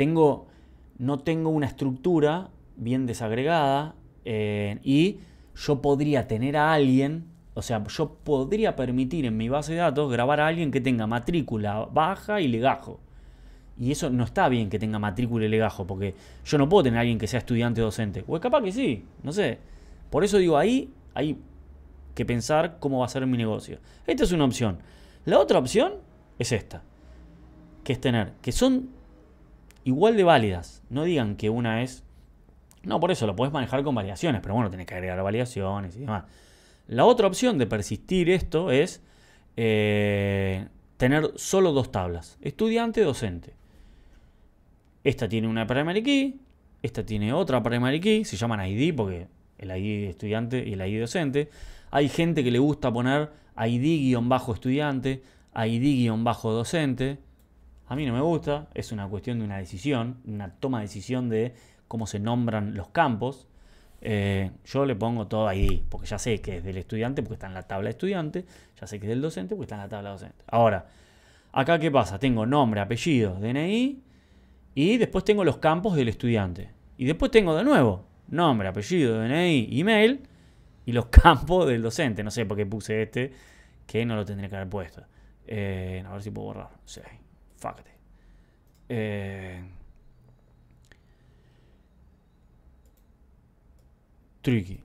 no tengo una estructura bien desagregada y yo podría tener a alguien, o sea, yo podría permitir en mi base de datos grabar a alguien que tenga matrícula baja y legajo. Y eso no está bien que tenga matrícula y legajo, porque yo no puedo tener a alguien que sea estudiante o docente. O es capaz que sí, no sé. Por eso digo, ahí hay que pensar cómo va a ser mi negocio. Esta es una opción. La otra opción es esta, que es tener, que son igual de válidas. No digan que una es... No, por eso lo podés manejar con variaciones, pero bueno, tenés que agregar variaciones y demás. La otra opción de persistir esto es tener solo dos tablas, estudiante y docente. Esta tiene una primary key, esta tiene otra primary key, se llaman ID porque el ID de estudiante y el ID de docente. Hay gente que le gusta poner ID-estudiante, ID-docente. A mí no me gusta, es una cuestión de una decisión, una toma de decisión de cómo se nombran los campos. Yo le pongo todo ID, porque ya sé que es del estudiante porque está en la tabla de estudiante, ya sé que es del docente porque está en la tabla docente. Ahora, acá ¿qué pasa? Tengo nombre, apellido, DNI y después tengo los campos del estudiante. Y después tengo de nuevo nombre, apellido, DNI, email y los campos del docente. No sé por qué puse este, que no lo tendría que haber puesto. A ver si puedo borrar. Sí, fuck it. tricky.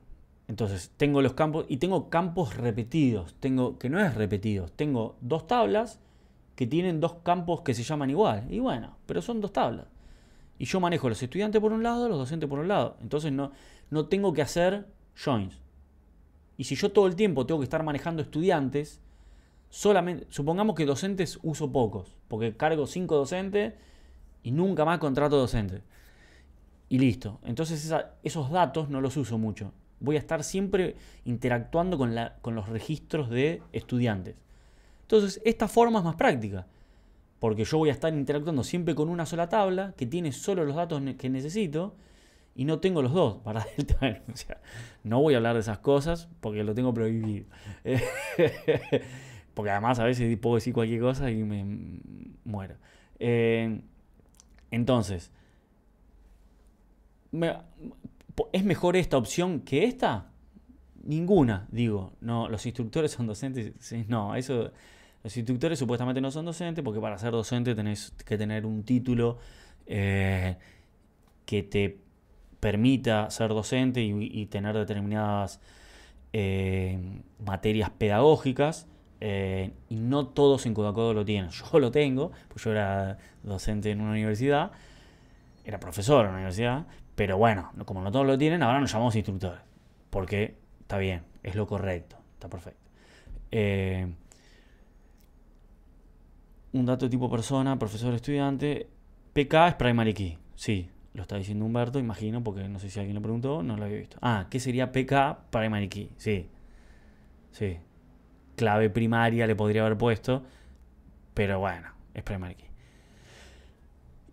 Entonces, tengo los campos y tengo campos repetidos. Tengo, que no es repetidos, tengo 2 tablas que tienen 2 campos que se llaman igual. Y bueno, pero son 2 tablas. Y yo manejo los estudiantes por un lado, los docentes por un lado. Entonces no tengo que hacer joins. Y si yo todo el tiempo tengo que estar manejando estudiantes, solamente, supongamos que docentes uso pocos, porque cargo 5 docentes y nunca más contrato docentes. Y listo. Entonces esos datos no los uso mucho. Voy a estar siempre interactuando con los registros de estudiantes. Entonces esta forma es más práctica, porque yo voy a estar interactuando siempre con una sola tabla que tiene solo los datos que necesito y no tengo los dos para Delta. O sea, no voy a hablar de esas cosas porque lo tengo prohibido. Porque además a veces puedo decir cualquier cosa y me muero. Entonces, ¿es mejor esta opción que esta? Ninguna, digo. No, los instructores son docentes. Sí, no, eso... Los instructores supuestamente no son docentes porque para ser docente tenés que tener un título que te permita ser docente y tener determinadas materias pedagógicas, y no todos en Codacodo lo tienen. Yo lo tengo, pues yo era docente en una universidad, era profesor en una universidad, pero bueno, como no todos lo tienen, ahora nos llamamos instructores, porque está bien, es lo correcto, está perfecto. Un dato de tipo persona, profesor, estudiante. PK es primary key. Sí, lo está diciendo Humberto, imagino, porque no sé si alguien lo preguntó, no lo había visto. Ah, ¿qué sería PK primary key? Sí. Sí. Clave primaria le podría haber puesto, pero bueno, es primary key.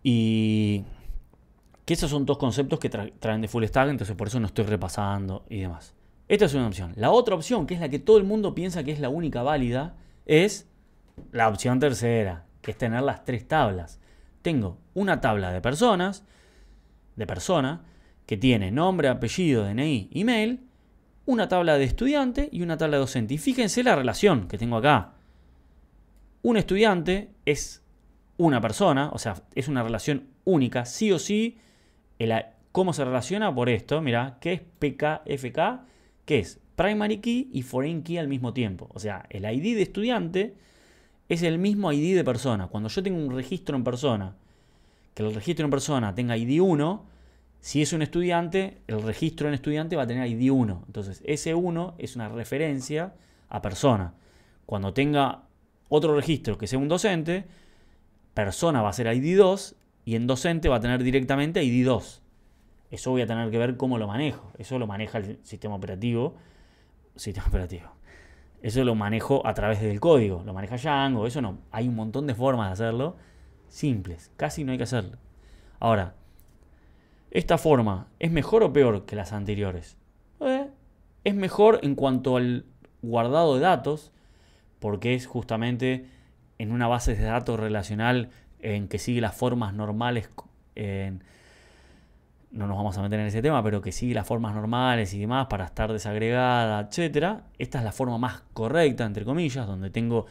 Y que esos son 2 conceptos que traen de full stack, entonces por eso no estoy repasando y demás. Esta es una opción. La otra opción, que es la que todo el mundo piensa que es la única válida, es la opción tercera, que es tener las 3 tablas. Tengo una tabla de personas, que tiene nombre, apellido, DNI, email, una tabla de estudiante y una tabla de docente. Y fíjense la relación que tengo acá. Un estudiante es una persona, o sea, es una relación única, sí o sí. ¿Cómo se relaciona? Por esto, mirá, ¿qué es PKFK? Que es primary key y foreign key al mismo tiempo. O sea, el ID de estudiante es el mismo ID de persona. Cuando yo tengo un registro en persona, que el registro en persona tenga ID 1, si es un estudiante, el registro en estudiante va a tener ID 1. Entonces, ese 1 es una referencia a persona. Cuando tenga otro registro que sea un docente, persona va a ser ID 2 y en docente va a tener directamente ID 2. Eso voy a tener que ver cómo lo manejo. Eso lo maneja el sistema operativo. Eso lo manejo a través del código. Lo maneja Django. Eso no. Hay un montón de formas de hacerlo. Simples. Casi no hay que hacerlo. Ahora, ¿esta forma es mejor o peor que las anteriores? Es mejor en cuanto al guardado de datos, porque es justamente en una base de datos relacional en que sigue las formas normales. No nos vamos a meter en ese tema, pero que sigue las formas normales y demás para estar desagregada, etcétera. Esta es la forma más correcta, entre comillas, donde tengo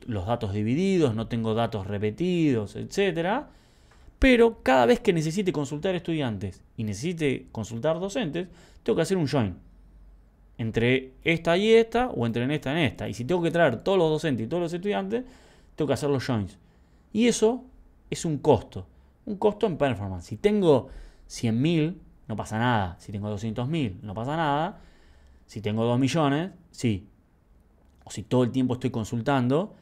los datos divididos, no tengo datos repetidos, etcétera. Pero cada vez que necesite consultar estudiantes y necesite consultar docentes, tengo que hacer un join entre esta y esta, o entre esta y esta. Y si tengo que traer todos los docentes y todos los estudiantes, tengo que hacer los joins. Y eso es un costo en performance. Si tengo 100.000, no pasa nada. Si tengo 200.000, no pasa nada. Si tengo 2 millones, sí. O si todo el tiempo estoy consultando,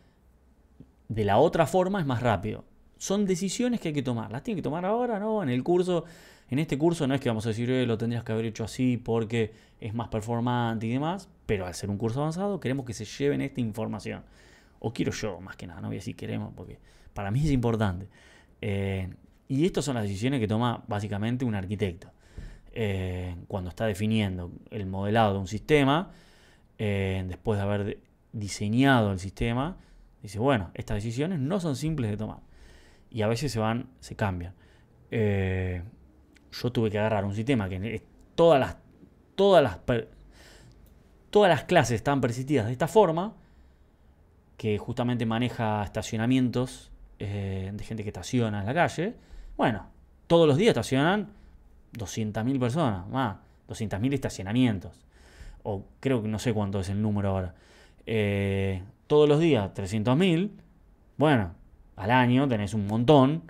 de la otra forma es más rápido. Son decisiones que hay que tomar. ¿Las tienen que tomar ahora? No, en este curso no es que vamos a decir, lo tendrías que haber hecho así porque es más performante y demás. Pero al ser un curso avanzado, queremos que se lleven esta información. O quiero yo, más que nada. No voy a decir queremos, porque para mí es importante. Y estas son las decisiones que toma básicamente un arquitecto. Cuando está definiendo el modelado de un sistema, después de haber diseñado el sistema, dice, bueno, estas decisiones no son simples de tomar. Y a veces se cambian. Yo tuve que agarrar un sistema que todas las clases estaban persistidas de esta forma, que justamente maneja estacionamientos de gente que estaciona en la calle. Bueno, todos los días estacionan 200.000 personas más. 200.000 estacionamientos. O creo que no sé cuánto es el número ahora. Todos los días 300.000. Bueno, al año tenés un montón.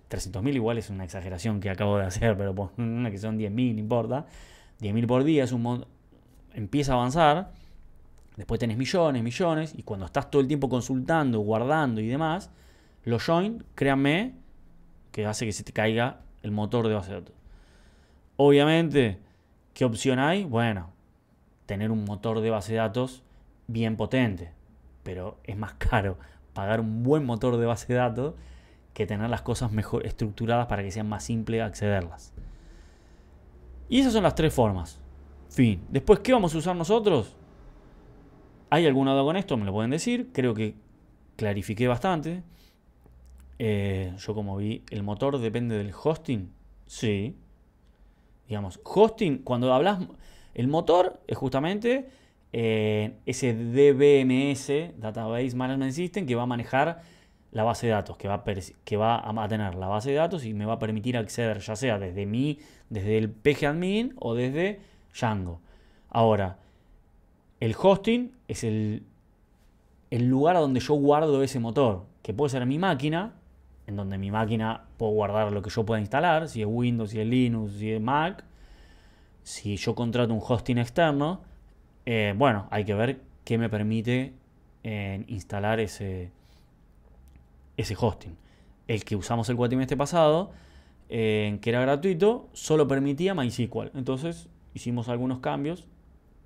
300.000 igual es una exageración que acabo de hacer, pero pon que son 10.000, no importa. 10.000 por día es un montón. Empieza a avanzar. Después tenés millones, millones. Y cuando estás todo el tiempo consultando, guardando y demás, los join, créanme, que hace que se te caiga el motor de base de datos. Obviamente, ¿qué opción hay? Bueno, tener un motor de base de datos bien potente. Pero es más caro pagar un buen motor de base de datos que tener las cosas mejor estructuradas para que sea más simple accederlas. Y esas son las 3 formas. Fin. Después, ¿qué vamos a usar nosotros? ¿Hay alguna duda con esto? Me lo pueden decir. Creo que clarifiqué bastante. Yo como vi, el motor depende del hosting. Sí. Digamos, hosting, cuando hablas... El motor es justamente ese DBMS, Database Management System, que va a manejar la base de datos, que va a tener la base de datos y me va a permitir acceder, ya sea desde el pgadmin o desde Django. Ahora, el hosting es el lugar a donde yo guardo ese motor, que puede ser mi máquina, en donde mi máquina puedo guardar lo que yo pueda instalar, si es Windows, si es Linux, si es Mac. Si yo contrato un hosting externo, bueno, hay que ver qué me permite instalar ese hosting. El que usamos el cuatrimestre pasado, que era gratuito, solo permitía MySQL. Entonces hicimos algunos cambios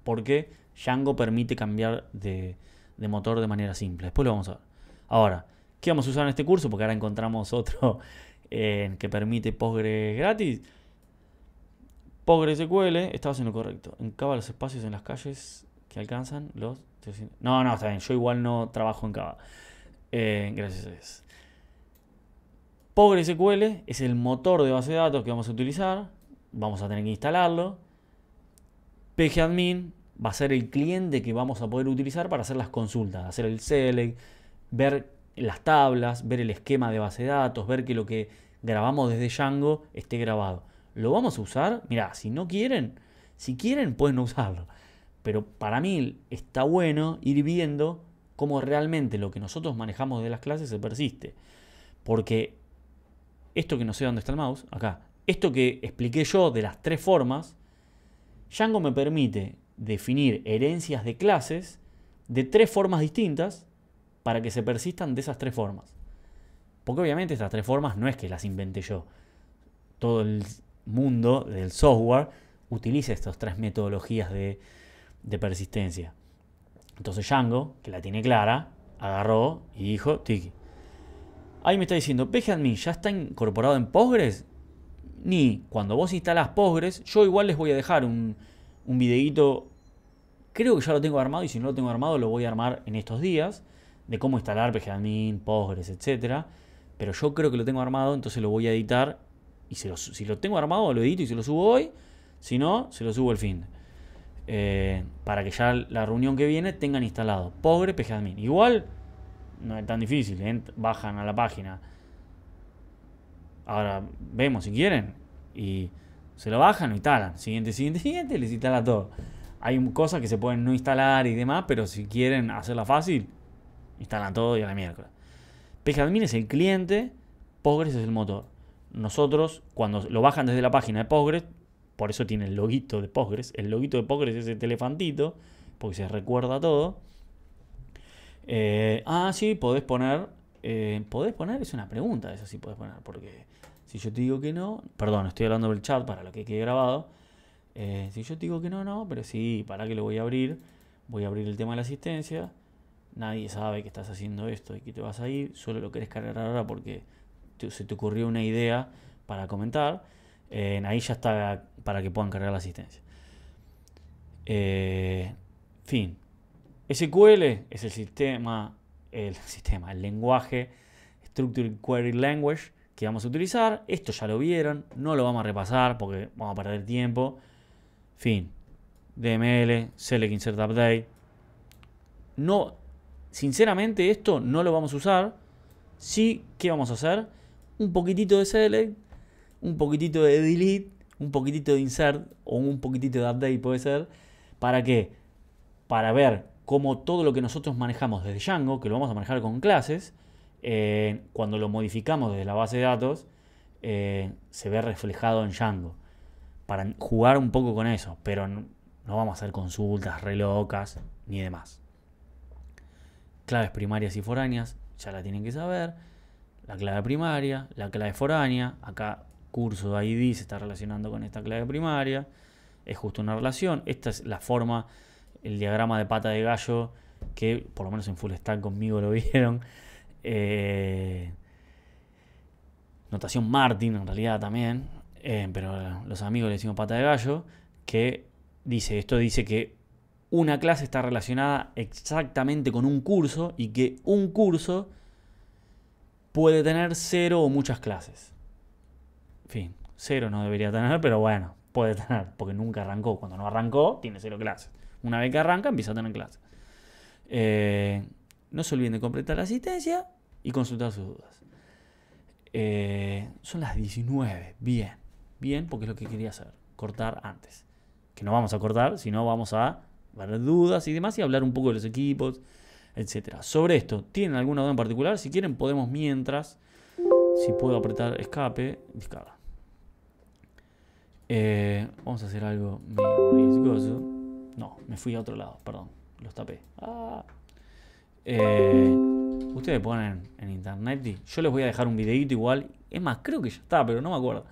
porque Django permite cambiar de motor de manera simple. Después lo vamos a ver. Ahora, ¿qué vamos a usar en este curso? Porque ahora encontramos otro que permite Postgres gratis. PostgreSQL, estabas en lo correcto. Encaba los espacios en las calles que alcanzan los 300. No, está bien. Yo igual no trabajo en Cava. Gracias a Dios. PostgreSQL es el motor de base de datos que vamos a utilizar. Vamos a tener que instalarlo. pgadmin va a ser el cliente que vamos a poder utilizar para hacer las consultas, hacer el select, ver las tablas, ver el esquema de base de datos, ver que lo que grabamos desde Django esté grabado. ¿Lo vamos a usar? Mirá, si quieren pueden no usarlo. Pero para mí está bueno ir viendo cómo realmente lo que nosotros manejamos de las clases se persiste. Porque esto que no sé dónde está el mouse, acá, esto que expliqué yo de las 3 formas, Django me permite definir herencias de clases de 3 formas distintas para que se persistan de esas 3 formas. Porque obviamente estas 3 formas no es que las inventé yo. Todo el mundo del software utiliza estas 3 metodologías de persistencia. Entonces Django, que la tiene clara, agarró y dijo, tiki. Ahí me está diciendo, pgadmin ya está incorporado en Postgres. Ni cuando vos instalás Postgres, yo igual les voy a dejar un videíto, creo que ya lo tengo armado, y si no lo tengo armado lo voy a armar en estos días, de cómo instalar pgadmin, Postgres, etc. Pero yo creo que lo tengo armado, entonces lo voy a editar. Y si lo tengo armado, lo edito y se lo subo hoy. Si no, se lo subo el fin. Para que ya la reunión que viene tengan instalado Postgres, pgadmin. Igual no es tan difícil. Bajan a la página. Ahora vemos si quieren. Y se lo bajan, lo instalan. Siguiente, les instala todo. Hay cosas que se pueden no instalar y demás. Pero si quieren hacerla fácil, instalan todo y a la miércoles. Pgadmin es el cliente. Postgres es el motor. Nosotros, cuando lo bajan desde la página de Postgres, por eso tiene el loguito de Postgres. El loguito de Postgres es ese elefantito, porque se recuerda todo. Sí, podés poner. ¿Podés poner? Es una pregunta, eso sí podés poner. Porque si yo te digo que no. Perdón, estoy hablando del chat para lo que quede grabado. Si yo te digo que no, pero sí, para que lo voy a abrir. Voy a abrir el tema de la asistencia. Nadie sabe que estás haciendo esto y que te vas a ir. Solo lo querés cargar ahora porque se te ocurrió una idea para comentar. Ahí ya está para que puedan cargar la asistencia. Fin. SQL es el lenguaje Structured Query Language que vamos a utilizar. Esto ya lo vieron, no lo vamos a repasar porque vamos a perder tiempo. Fin. DML, Select Insert Update. No, sinceramente esto no lo vamos a usar. Sí, ¿qué vamos a hacer? Un poquitito de Select, un poquitito de Delete, un poquitito de insert o un poquitito de update puede ser. ¿Para qué? Para ver cómo todo lo que nosotros manejamos desde Django, que lo vamos a manejar con clases, cuando lo modificamos desde la base de datos, se ve reflejado en Django. Para jugar un poco con eso, pero no vamos a hacer consultas re locas ni demás. Claves primarias y foráneas, ya la tienen que saber. La clave primaria, la clave foránea, acá curso ID se está relacionando con esta clave primaria, es justo una relación. Esta es la forma, el diagrama de pata de gallo, que por lo menos en Full Stack conmigo lo vieron. Notación Martin en realidad también, pero los amigos le decimos pata de gallo, que esto dice que una clase está relacionada exactamente con un curso y que un curso puede tener 0 o muchas clases. En fin, 0 no debería tener, pero bueno, puede tener, porque nunca arrancó. Cuando no arrancó, tiene 0 clases. Una vez que arranca, empieza a tener clases. No se olviden de completar la asistencia y consultar sus dudas. Son las 19. Bien, porque es lo que quería hacer. Cortar antes. Que no vamos a cortar, sino vamos a ver dudas y demás y hablar un poco de los equipos, etcétera. Sobre esto, ¿tienen alguna duda en particular? Si quieren, podemos mientras, si puedo apretar escape, descarga. Vamos a hacer algo medio riesgoso. No, me fui a otro lado, perdón, los tapé. Ustedes ponen en internet y yo les voy a dejar un videito igual. Es más, creo que ya está, pero no me acuerdo.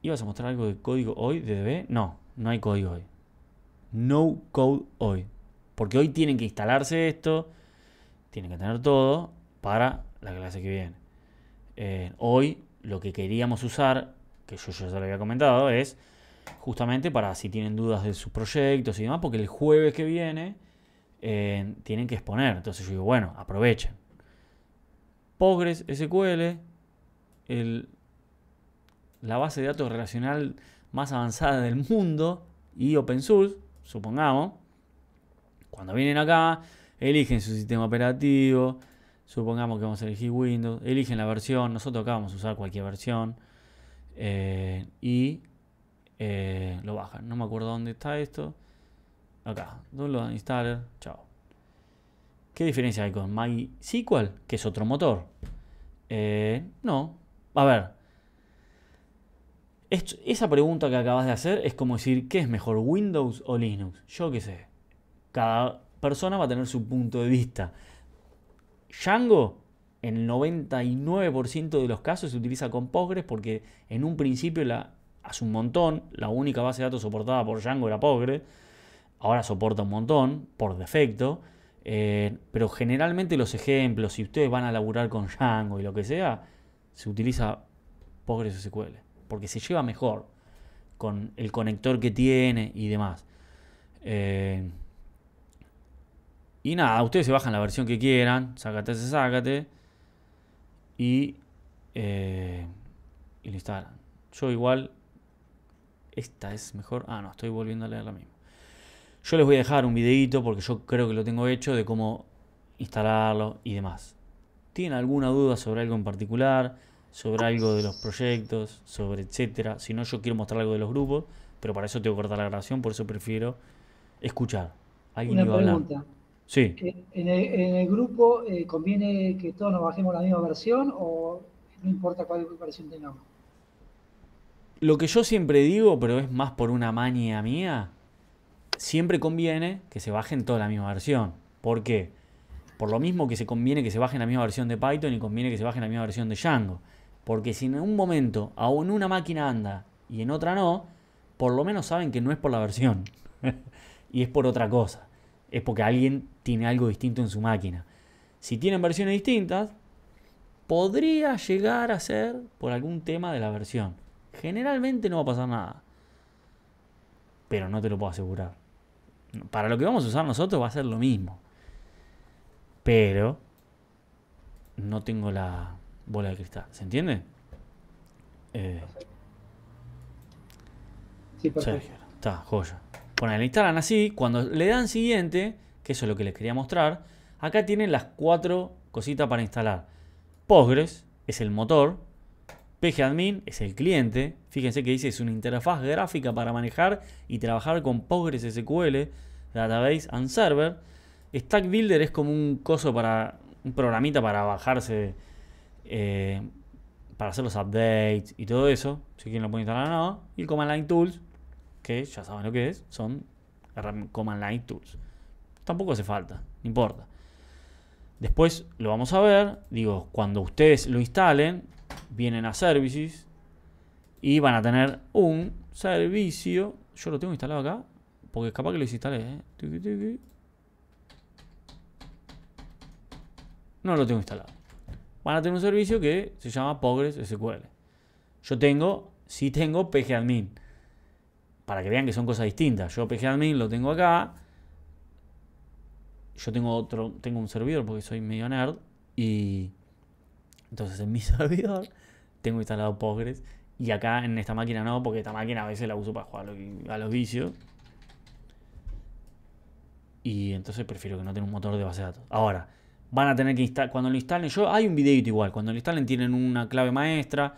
¿Ibas a mostrar algo de código hoy, de DB? No hay código hoy. No code hoy. Porque hoy tienen que instalarse esto, tienen que tener todo para la clase que viene. Hoy lo que queríamos usar, que yo ya se lo había comentado, es justamente para si tienen dudas de sus proyectos y demás, porque el jueves que viene tienen que exponer. Entonces yo digo, bueno, aprovechen. Postgres SQL, la base de datos relacional más avanzada del mundo y open source, supongamos. Cuando vienen acá, eligen su sistema operativo, supongamos que vamos a elegir Windows, eligen la versión, nosotros acá vamos a usar cualquier versión y lo bajan. No me acuerdo dónde está esto. Acá, download installer, chao. ¿Qué diferencia hay con MySQL? Que es otro motor. No, a ver. Esa pregunta que acabas de hacer es como decir, ¿qué es mejor, Windows o Linux? Yo qué sé. Cada persona va a tener su punto de vista. Django, en el 99% de los casos, se utiliza con Postgres porque en un principio, hace un montón, la única base de datos soportada por Django era Postgres. Ahora soporta un montón, por defecto. Pero generalmente los ejemplos, si ustedes van a laburar con Django y lo que sea, se utiliza Postgres SQL. Porque se lleva mejor con el conector que tiene y demás. Y nada, ustedes se bajan la versión que quieran, sácate, y lo instalan. Yo igual, esta es mejor. No, estoy volviendo a leer la misma. Yo les voy a dejar un videito porque yo creo que lo tengo hecho de cómo instalarlo y demás. ¿Tienen alguna duda sobre algo en particular? Sobre algo de los proyectos, sobre etcétera. Si no, yo quiero mostrar algo de los grupos, pero para eso tengo que cortar la grabación, por eso prefiero escuchar. ¿Alguien iba a hablar?
Una pregunta.
Sí.
¿En el grupo conviene que todos nos bajemos la misma versión o no importa cuál versión tengamos?
Lo que yo siempre digo, pero es más por una manía mía, siempre conviene que se bajen toda la misma versión. ¿Por qué? Por lo mismo que se conviene que se bajen la misma versión de Python y conviene que se bajen la misma versión de Django. Porque si en un momento aún una máquina anda y en otra no, por lo menos saben que no es por la versión. Y es por otra cosa. Es porque alguien tiene algo distinto en su máquina. Si tienen versiones distintas, podría llegar a ser por algún tema de la versión. Generalmente no va a pasar nada. Pero no te lo puedo asegurar. Para lo que vamos a usar nosotros va a ser lo mismo. Pero no tengo la bola de cristal. ¿Se entiende?
Sí, perfecto.
Sergio, está, joya. Bueno, la instalan así. Cuando le dan siguiente, que eso es lo que les quería mostrar, acá tienen las 4 cositas para instalar. Postgres es el motor. PGAdmin es el cliente. Fíjense que dice es una interfaz gráfica para manejar y trabajar con PostgreSQL, Database and Server. Stack Builder es como un coso para un programita para bajarse, para hacer los updates y todo eso. Si quieren lo pueden instalar o no. Y el Command Line Tools, que ya saben lo que es, son Command Line Tools. Tampoco hace falta, no importa. Después lo vamos a ver. Digo, cuando ustedes lo instalen, vienen a Services y van a tener un servicio. Yo lo tengo instalado acá, porque capaz que lo instalé, No lo tengo instalado. Van a tener un servicio que se llama PostgreSQL. Sí tengo PGAdmin. Para que vean que son cosas distintas. Yo PGAdmin lo tengo acá. Yo tengo un servidor porque soy medio nerd. Y entonces en mi servidor tengo instalado Postgres. Y acá en esta máquina no, porque esta máquina a veces la uso para jugar a los vicios. Y entonces prefiero que no tenga un motor de base de datos. Ahora, van a tener que instalar, cuando lo instalen, hay un videito igual, cuando lo instalen tienen una clave maestra.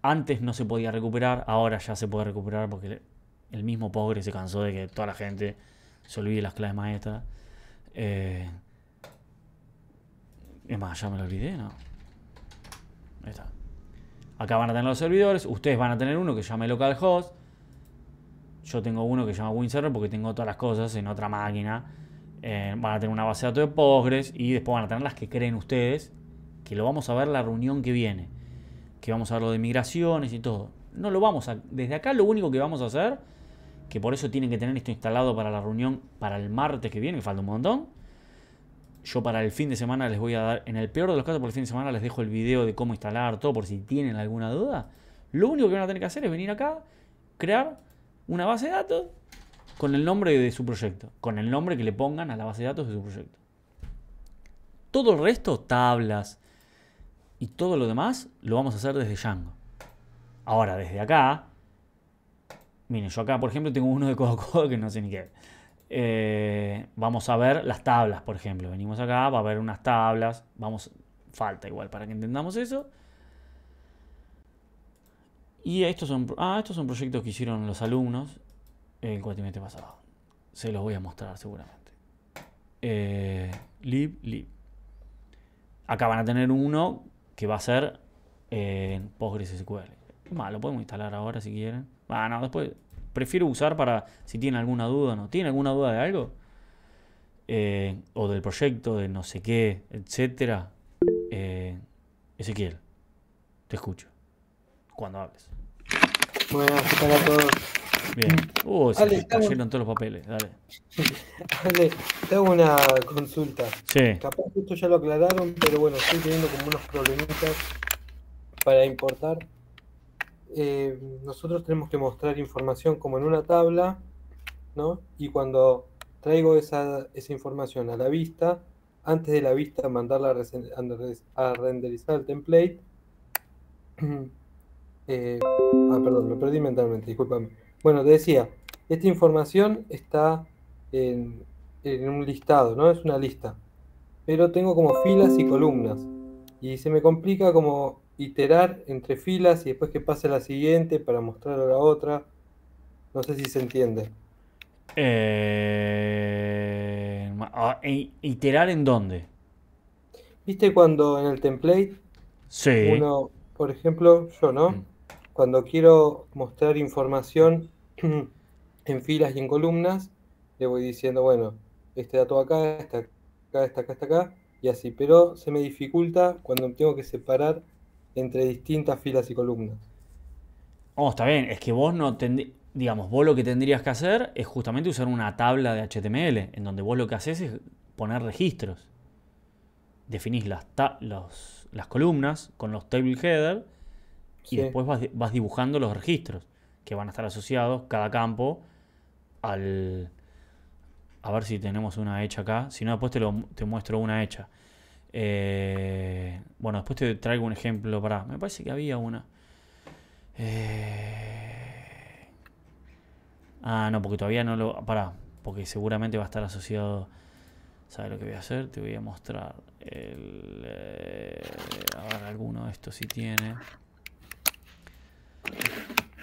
Antes no se podía recuperar, ahora ya se puede recuperar porque el mismo Postgres se cansó de que toda la gente se olvide las claves maestras. Es más, ya me lo olvidé, ¿no? Ahí está. Acá van a tener los servidores, ustedes van a tener uno que se llama localhost. Yo tengo uno que se llama WinServer porque tengo todas las cosas en otra máquina. Van a tener una base de datos de Postgres y después van a tener las que creen ustedes, que lo vamos a ver la reunión que viene, que vamos a ver lo de migraciones y todo. No lo vamos a, desde acá lo único que vamos a hacer, que por eso tienen que tener esto instalado para la reunión para el martes que viene, que falta un montón. Yo para el fin de semana les voy a dar, en el peor de los casos por el fin de semana les dejo el video de cómo instalar todo por si tienen alguna duda. Lo único que van a tener que hacer es venir acá, crear una base de datos con el nombre de su proyecto, con el nombre que le pongan a la base de datos de su proyecto. Todo el resto, tablas y todo lo demás, lo vamos a hacer desde Django. Ahora, desde acá, miren, yo acá, por ejemplo, tengo uno de codo a codo que no sé ni qué. Vamos a ver las tablas, por ejemplo. Venimos acá, va a haber unas tablas. Falta igual para que entendamos eso. Y estos son proyectos que hicieron los alumnos el cuatrimestre pasado. Se los voy a mostrar seguramente. Lib. Acá van a tener uno que va a ser en PostgreSQL. Lo podemos instalar ahora si quieren. No, después prefiero usar para si tienen alguna duda o no. ¿Tienen alguna duda de algo? O del proyecto, de no sé qué, etcétera. Ezequiel, te escucho. Cuando hables.
Buenas, ¿qué tal a todos?
Bien. Se
Ale,
cayeron todos los papeles. Dale.
Ale, te hago una consulta.
Sí.
Capaz que esto ya lo aclararon, pero bueno, estoy teniendo como unos problemitas para importar. Nosotros tenemos que mostrar información como en una tabla, ¿no? Y cuando traigo esa información a la vista, antes de la vista mandarla a renderizar el template. Perdón, me perdí mentalmente, discúlpame. Bueno, te decía, esta información está en un listado, ¿no? Es una lista. Pero tengo como filas y columnas. Y se me complica como iterar entre filas y después que pase la siguiente para mostrar a la otra. No sé si se entiende.
¿Iterar en dónde?
¿Viste cuando en el template
Sí.
uno, por ejemplo, yo, ¿no? Cuando quiero mostrar información en filas y en columnas, le voy diciendo, bueno, este dato acá, está acá, está acá, está acá, y así. Pero se me dificulta cuando tengo que separar entre distintas filas y columnas.
Está bien. Es que vos no digamos, vos lo que tendrías que hacer es justamente usar una tabla de HTML, en donde vos lo que haces es poner registros. Definís las columnas con los table header y después vas dibujando los registros que van a estar asociados cada campo al... A ver si tenemos una hecha acá. Si no, después te muestro una hecha. Bueno, después te traigo un ejemplo. Me parece que había una. No, porque todavía no lo... porque seguramente va a estar asociado... ¿Sabes lo que voy a hacer? Te voy a mostrar a ver, alguno de estos si tiene.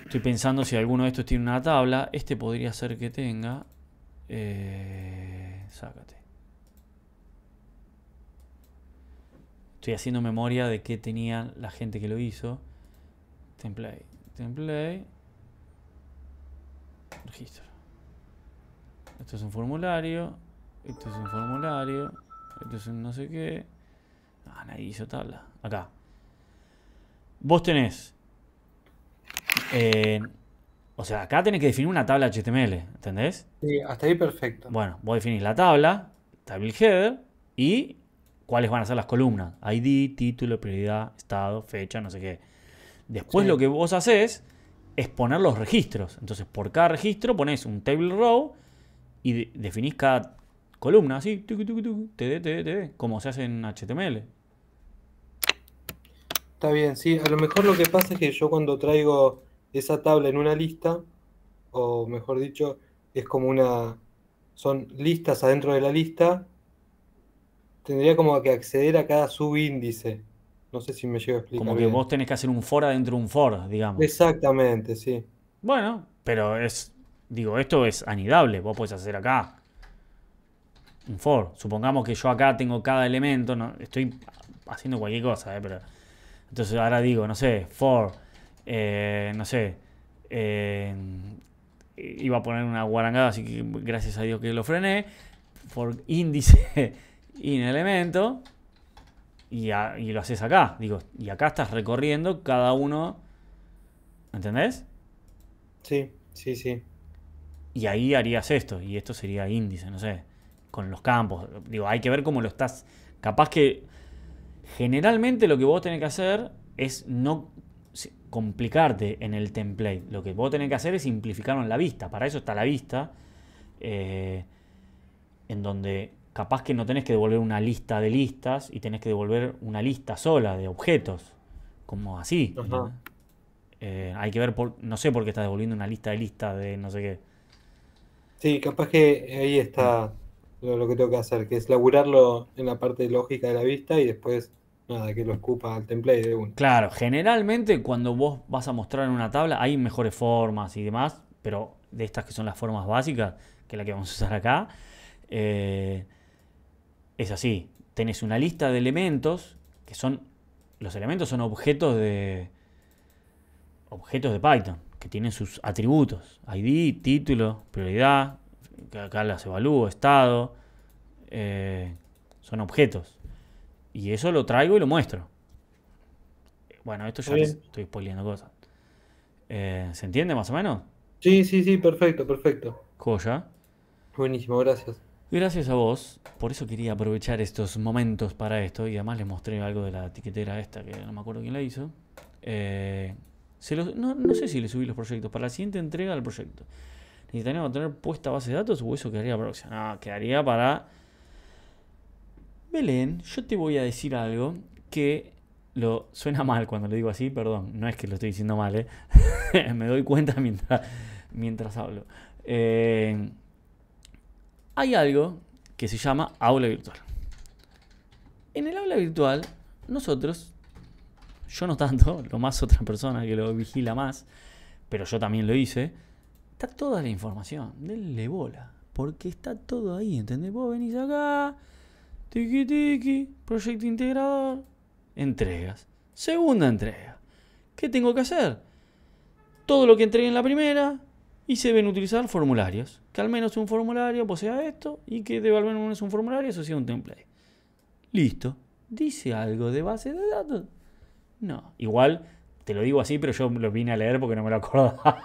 Estoy pensando si alguno de estos tiene una tabla. Este podría ser que tenga. Sácate. Estoy haciendo memoria de qué tenía la gente que lo hizo. Template. Registro. Esto es un formulario. Esto es un formulario. Esto es un no sé qué. Nadie hizo tabla. Acá. Vos tenés. O sea, acá tenés que definir una tabla HTML. ¿Entendés?
Sí, hasta ahí perfecto.
Bueno, vos definís la tabla, table header y cuáles van a ser las columnas. ID, título, prioridad, estado, fecha, no sé qué. Después lo que vos haces es poner los registros. Entonces, por cada registro pones un table row y definís cada columna, así, td, como se hace en HTML.
Está bien, sí. A lo mejor lo que pasa es que yo cuando traigo esa tabla en una lista, o mejor dicho, es como son listas adentro de la lista, tendría como que acceder a cada subíndice. No sé si me llego a explicar
Como que
bien.
vos tenés que hacer un for adentro de un for, digamos.
Exactamente, sí.
Bueno, pero esto es anidable. Vos podés hacer acá un for. Supongamos que yo acá tengo cada elemento. No, estoy haciendo cualquier cosa, pero entonces ahora digo, no sé, for, no sé, iba a poner una guarangada, así que gracias a Dios que lo frené. For índice in elemento y lo haces acá. Digo, y acá estás recorriendo cada uno. ¿Entendés?
Sí.
Y ahí harías esto. Y esto sería índice, no sé. Con los campos. Digo, hay que ver cómo lo estás. Capaz que generalmente lo que vos tenés que hacer es no complicarte en el template. Lo que vos tenés que hacer es simplificarlo en la vista. Para eso está la vista. En donde capaz que no tenés que devolver una lista de listas y tenés que devolver una lista sola de objetos. Como así. Hay que ver, no sé por qué estás devolviendo una lista de no sé qué.
Sí, capaz que ahí está lo que tengo que hacer, que es laburarlo en la parte lógica de la vista y después, nada, que lo escupa al template de uno.
Claro, generalmente cuando vos vas a mostrar en una tabla hay mejores formas y demás, pero de estas que son las formas básicas, que es la que vamos a usar acá, es así. Tenés una lista de elementos que son. Los elementos son objetos de Python, que tienen sus atributos. ID, título, prioridad, que acá las evalúo, estado. Son objetos. Y eso lo traigo y lo muestro. Bueno, esto ya estoy spoileando cosas. ¿Se entiende más o menos?
Sí, perfecto.
Joya.
Buenísimo, gracias.
Gracias a vos. Por eso quería aprovechar estos momentos para esto. Y además les mostré algo de la etiquetera esta, que no me acuerdo quién la hizo. No sé si le subí los proyectos. Para la siguiente entrega del proyecto, ¿necesitaríamos tener puesta base de datos o eso quedaría próxima? No, quedaría para... Belén, yo te voy a decir algo que suena mal cuando lo digo así, perdón. No es que lo estoy diciendo mal, me doy cuenta mientras hablo. Hay algo que se llama aula virtual. En el aula virtual, nosotros, yo no tanto, lo más otra persona que lo vigila más, pero yo también lo hice, está toda la información, denle bola, porque está todo ahí, ¿entendés? Vos venís acá, tiki, proyecto integrador, entregas, segunda entrega. ¿Qué tengo que hacer? Todo lo que entregué en la primera, y se deben utilizar formularios. Que al menos un formulario posea esto y que debe al menos un formulario asociado a un template. Listo. ¿Dice algo de base de datos? No. Igual, te lo digo así, pero yo lo vine a leer porque no me lo acordaba.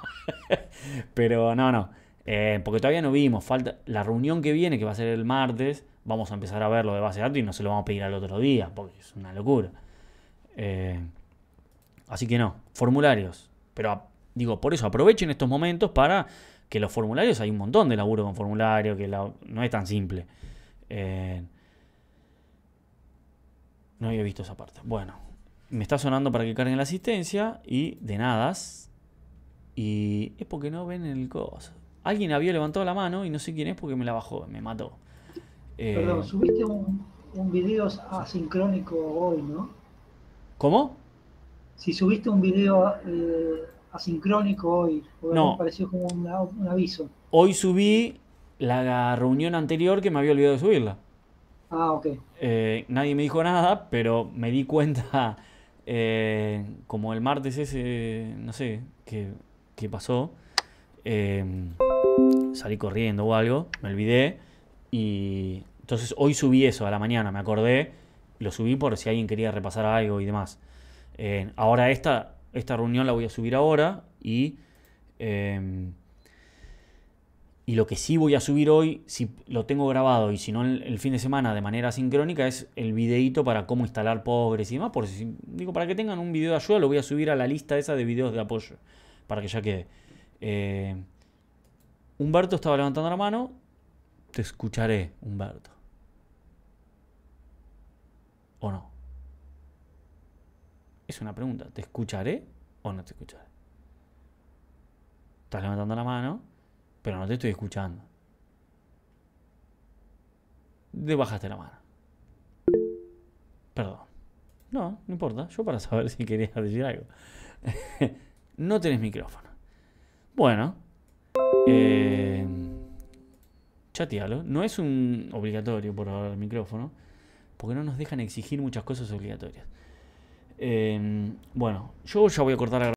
Pero no. Porque todavía no vimos. Falta la reunión que viene, que va a ser el martes. Vamos a empezar a ver lo de base de datos y no se lo vamos a pedir al otro día, porque es una locura. Así que no. Formularios. Pero digo, por eso aprovechen estos momentos para que los formularios, hay un montón de laburo con formularios, que no es tan simple. No había visto esa parte. Bueno, me está sonando para que carguen la asistencia y de nada. Y es porque no ven el coso. Alguien había levantado la mano y no sé quién es porque me la bajó, me mató.
Perdón, subiste un video asincrónico hoy, ¿no?
¿Cómo?
Si subiste un video asincrónico hoy, porque
No.
me pareció como un aviso.
Hoy subí la reunión anterior que me había olvidado de subirla.
Ah, ok.
Nadie me dijo nada, pero me di cuenta, como el martes ese, no sé qué pasó, salí corriendo o algo, me olvidé, y entonces hoy subí eso a la mañana, me acordé, lo subí por si alguien quería repasar algo y demás. Ahora esta reunión la voy a subir ahora y lo que sí voy a subir hoy, si lo tengo grabado y si no el fin de semana de manera sincrónica, es el videíto para cómo instalar Postgres y demás. Por si, digo, para que tengan un video de ayuda, lo voy a subir a la lista esa de videos de apoyo, para que ya quede. Humberto estaba levantando la mano. Te escucharé, Humberto. ¿O no? Es una pregunta. ¿Te escucharé o no te escucharé? Estás levantando la mano, pero no te estoy escuchando. Bajaste la mano. Perdón. No importa. Yo para saber si querías decir algo. No tenés micrófono. Bueno. Chatealo. No es un obligatorio por ahora el micrófono, porque no nos dejan exigir muchas cosas obligatorias. Bueno, yo ya voy a cortar la